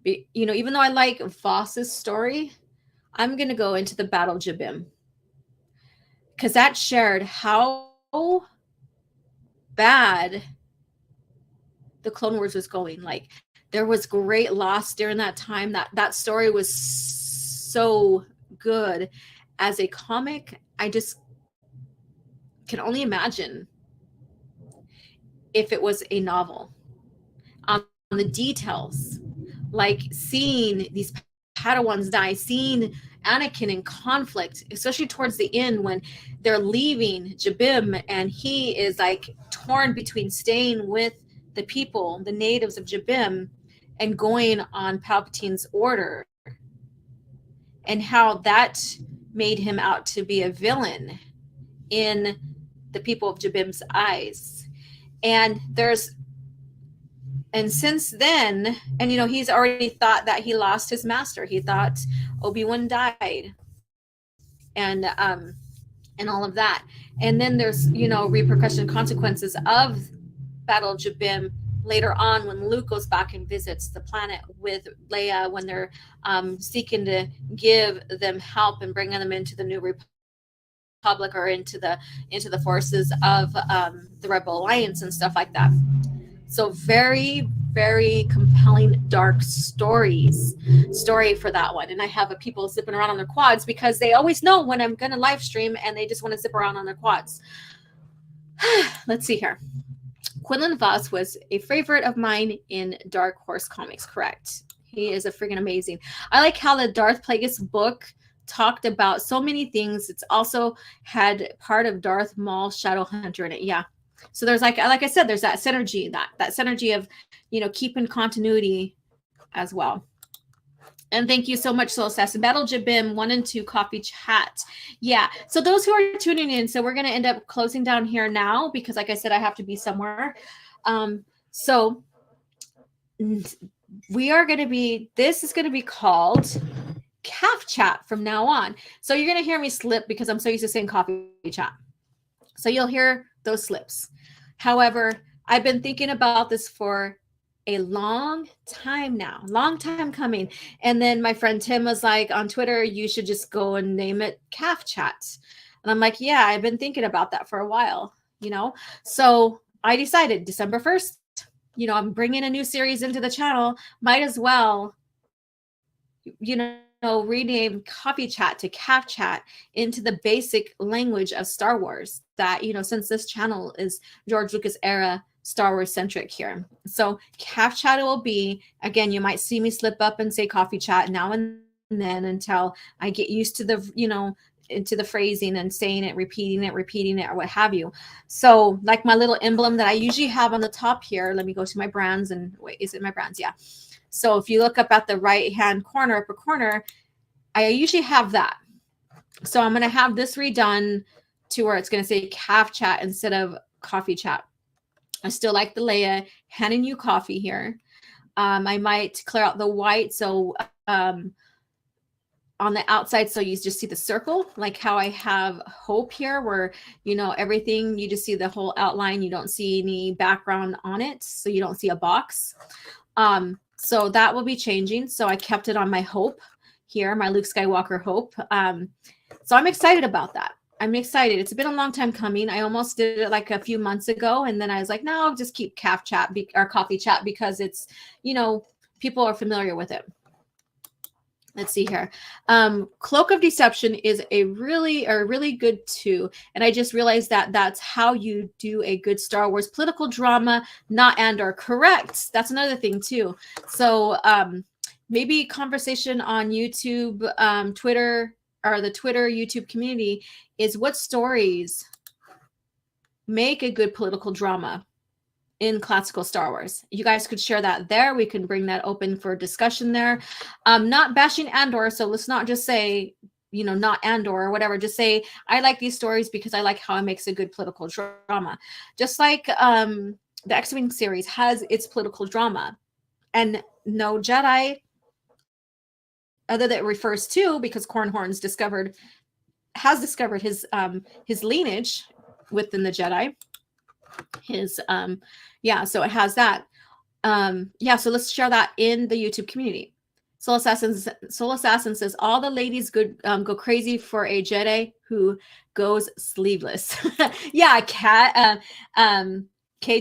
you know, even though I like Voss's story, I'm going to go into the Battle of Jabim, because that shared how bad the Clone Wars was going. Like, there was great loss during that time. That story was so good. As a comic, I just can only imagine if it was a novel. On the details, like seeing these Padawans die, seeing Anakin in conflict, especially towards the end when they're leaving Jabim and he is like torn between staying with the people, the natives of Jabim, and going on Palpatine's order, and how that made him out to be a villain in the people of Jabim's eyes. And since then, and you know, he's already thought that he lost his master. He thought Obi-Wan died, and all of that. And then there's, you know, repercussion consequences of Battle of Jabim later on when Luke goes back and visits the planet with Leia, when they're seeking to give them help and bringing them into the New Republic or into the forces of the Rebel Alliance and stuff like that. So very, very compelling, dark story for that one. And I have people zipping around on their quads because they always know when I'm going to live stream and they just want to zip around on their quads. Let's see here. Quinlan Voss was a favorite of mine in Dark Horse Comics, correct? He is a freaking amazing. I like how the Darth Plagueis book talked about so many things. It's also had part of Darth Maul Shadowhunter in it. Yeah. So there's like I said, there's that synergy, that synergy of, you know, keeping continuity as well. And thank you so much, Soul Assassin. Battle Jabim 1 and 2 coffee chat. Yeah. So those who are tuning in, so we're going to end up closing down here now because, like I said, I have to be somewhere. So we are going to be, this is going to be called Caf Chat from now on. So you're going to hear me slip because I'm so used to saying coffee chat. So you'll hear those slips. However, I've been thinking about this for a long time now, long time coming. And then my friend Tim was like on Twitter, you should just go and name it Caf Chat. And I'm like, yeah, I've been thinking about that for a while, you know? So I decided December 1st, you know, I'm bringing a new series into the channel. Might as well, you know, rename Coffee Chat to Caf Chat into the basic language of Star Wars that, you know, since this channel is George Lucas era Star Wars centric here. So Caf Chat will be, again, you might see me slip up and say Coffee Chat now and then until I get used to the, you know, into the phrasing and saying it, repeating it, or what have you. So like my little emblem that I usually have on the top here, let me go to my brands and wait, is it my brands? Yeah. So if you look up at the right hand corner, upper corner, I usually have that. So I'm going to have this redone to where it's going to say Caf Chat instead of Coffee Chat. I still like the Leia handing you coffee here. I might clear out the white. So on the outside, so you just see the circle, like how I have Hope here, where, you know, everything, you just see the whole outline. You don't see any background on it. So you don't see a box. So that will be changing. So I kept it on my Hope here, my Luke Skywalker Hope. So I'm excited about that. I'm excited. It's been a long time coming. I almost did it like a few months ago, and then I was like, no, I'll just keep Caf Chat or Coffee Chat because it's, people are familiar with it. Let's see here. Cloak of Deception is a really good too. And I just realized that that's how you do a good Star Wars political drama, not and or correct. That's another thing too. So maybe conversation on YouTube, Twitter, or the Twitter, YouTube community is what stories make a good political drama in classical Star Wars. You guys could share that there. We can bring that open for discussion there. Not bashing Andor, so let's not just say, not Andor or whatever. Just say, I like these stories because I like how it makes a good political drama. Just like the X-Wing series has its political drama. And no Jedi, other that it refers to, because Cornhorn's has discovered his lineage within the Jedi. So it has that. So let's share that in the YouTube community. Soul Assassin says all the ladies go crazy for a Jedi who goes sleeveless. Yeah, Cade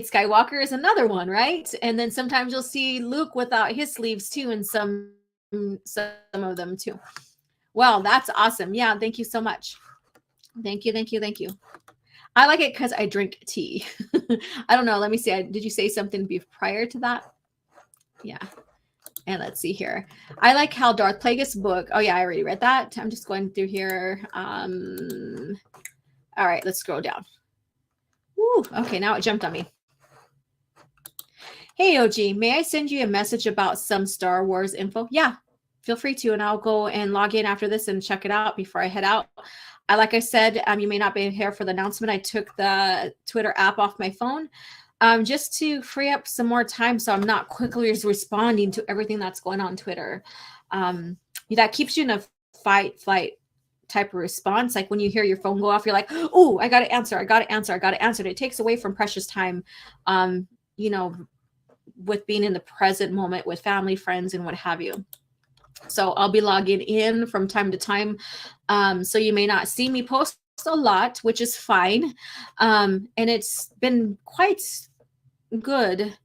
Skywalker is another one, right? And then sometimes you'll see Luke without his sleeves too, and some of them too. Well, that's awesome. Yeah, thank you so much. Thank you. I like it because I drink tea. I don't know. Let me see. Did you say something prior to that? Yeah. And let's see here. I like how Darth Plagueis book. Oh, yeah, I already read that. I'm just going through here. All right, let's scroll down. Woo, okay, now it jumped on me. Hey, OG, may I send you a message about some Star Wars info? Yeah, feel free to, and I'll go and log in after this and check it out before I head out. Like I said, you may not be here for the announcement. I took the Twitter app off my phone just to free up some more time so I'm not quickly responding to everything that's going on Twitter. That keeps you in a fight, flight type of response. Like when you hear your phone go off, you're like, oh, I got to answer. It takes away from precious time, with being in the present moment with family, friends, and what have you. So I'll be logging in from time to time. So you may not see me post a lot, which is fine. And it's been quite good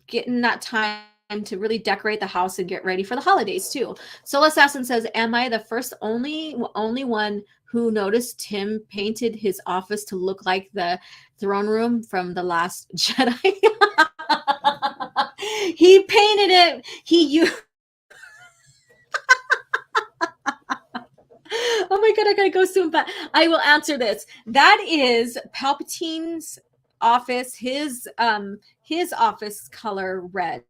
getting that time to really decorate the house and get ready for the holidays too. Soul Assassin says, am I the first only one who noticed Tim painted his office to look like the throne room from The Last Jedi? He painted it. Oh my God, I gotta go soon, but I will answer this. That is Palpatine's office, his office color red.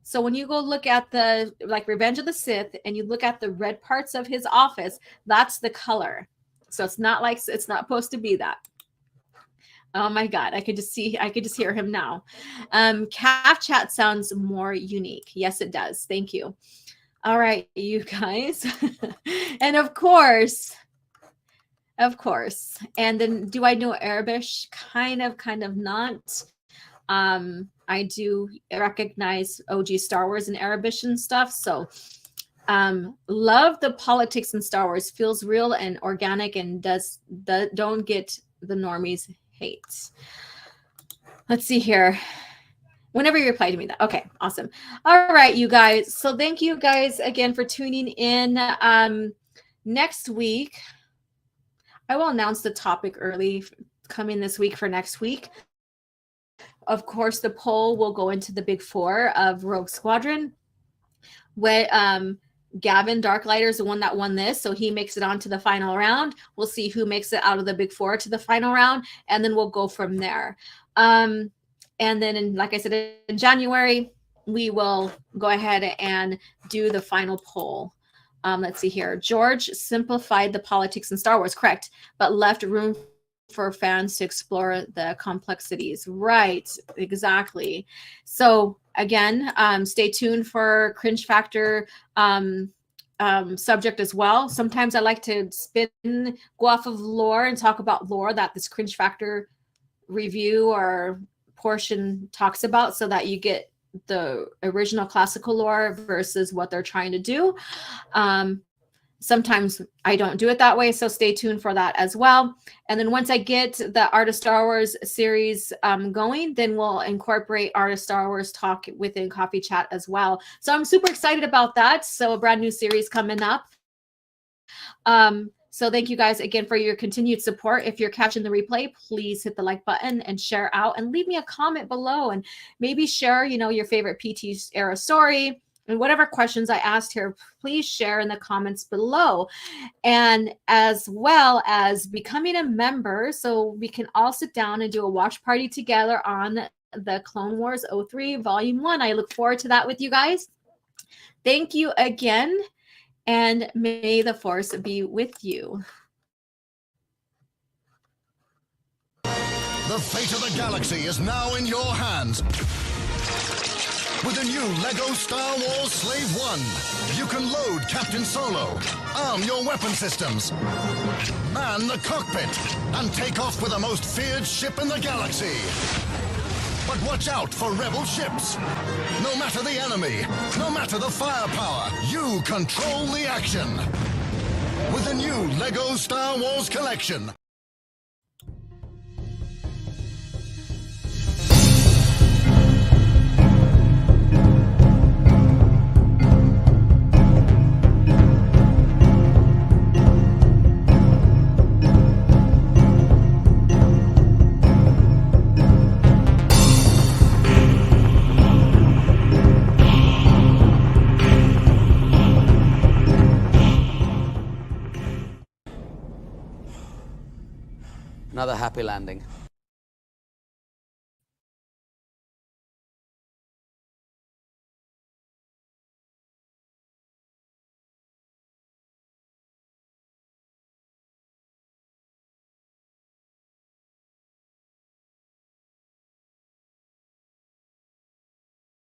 So when you go look at the Revenge of the Sith and you look at the red parts of his office, that's the color. So it's not supposed to be that. Oh my God, I could just hear him now. Caf Chat sounds more unique. Yes, it does. Thank you. All right, you guys. And of course. And then do I know Arabic? Kind of not. I do recognize OG Star Wars and Arabic and stuff. So love the politics in Star Wars. Feels real and organic and don't get the normies hate. Let's see here. Whenever you reply to me that. Okay, awesome. All right, you guys. So thank you guys again for tuning in. Next week, I will announce the topic early coming this week for next week. Of course, the poll will go into the big four of Rogue Squadron. Gavin Darklighter is the one that won this, so he makes it on to the final round. We'll see who makes it out of the big four to the final round, and then we'll go from there. And then, like I said, in January, we will go ahead and do the final poll. Let's see here. George simplified the politics in Star Wars, correct, but left room for fans to explore the complexities. Right, exactly. So again, stay tuned for Cringe Factor subject as well. Sometimes I like to go off of lore and talk about lore that this Cringe Factor review or portion talks about, so that you get the original classical lore versus what they're trying to do. Sometimes I don't do it that way, so stay tuned for that as well. And then once I get the Art of Star Wars series going, then we'll incorporate Art of Star Wars talk within Coffee Chat as well. So I'm super excited about that. So a brand new series coming up. So thank you guys again for your continued support. If you're catching the replay, please hit the like button and share out and leave me a comment below and maybe share, your favorite PT era story. And whatever questions I asked here, please share in the comments below. And as well as becoming a member, so we can all sit down and do a watch party together on the Clone Wars 03 Volume 1. I look forward to that with you guys. Thank you again, and may the Force be with you. The fate of the galaxy is now in your hands. With the new LEGO Star Wars Slave 1, you can load Captain Solo, arm your weapon systems, man the cockpit, and take off with the most feared ship in the galaxy. But watch out for rebel ships. No matter the enemy, no matter the firepower, you control the action. With the new LEGO Star Wars collection. Another happy landing.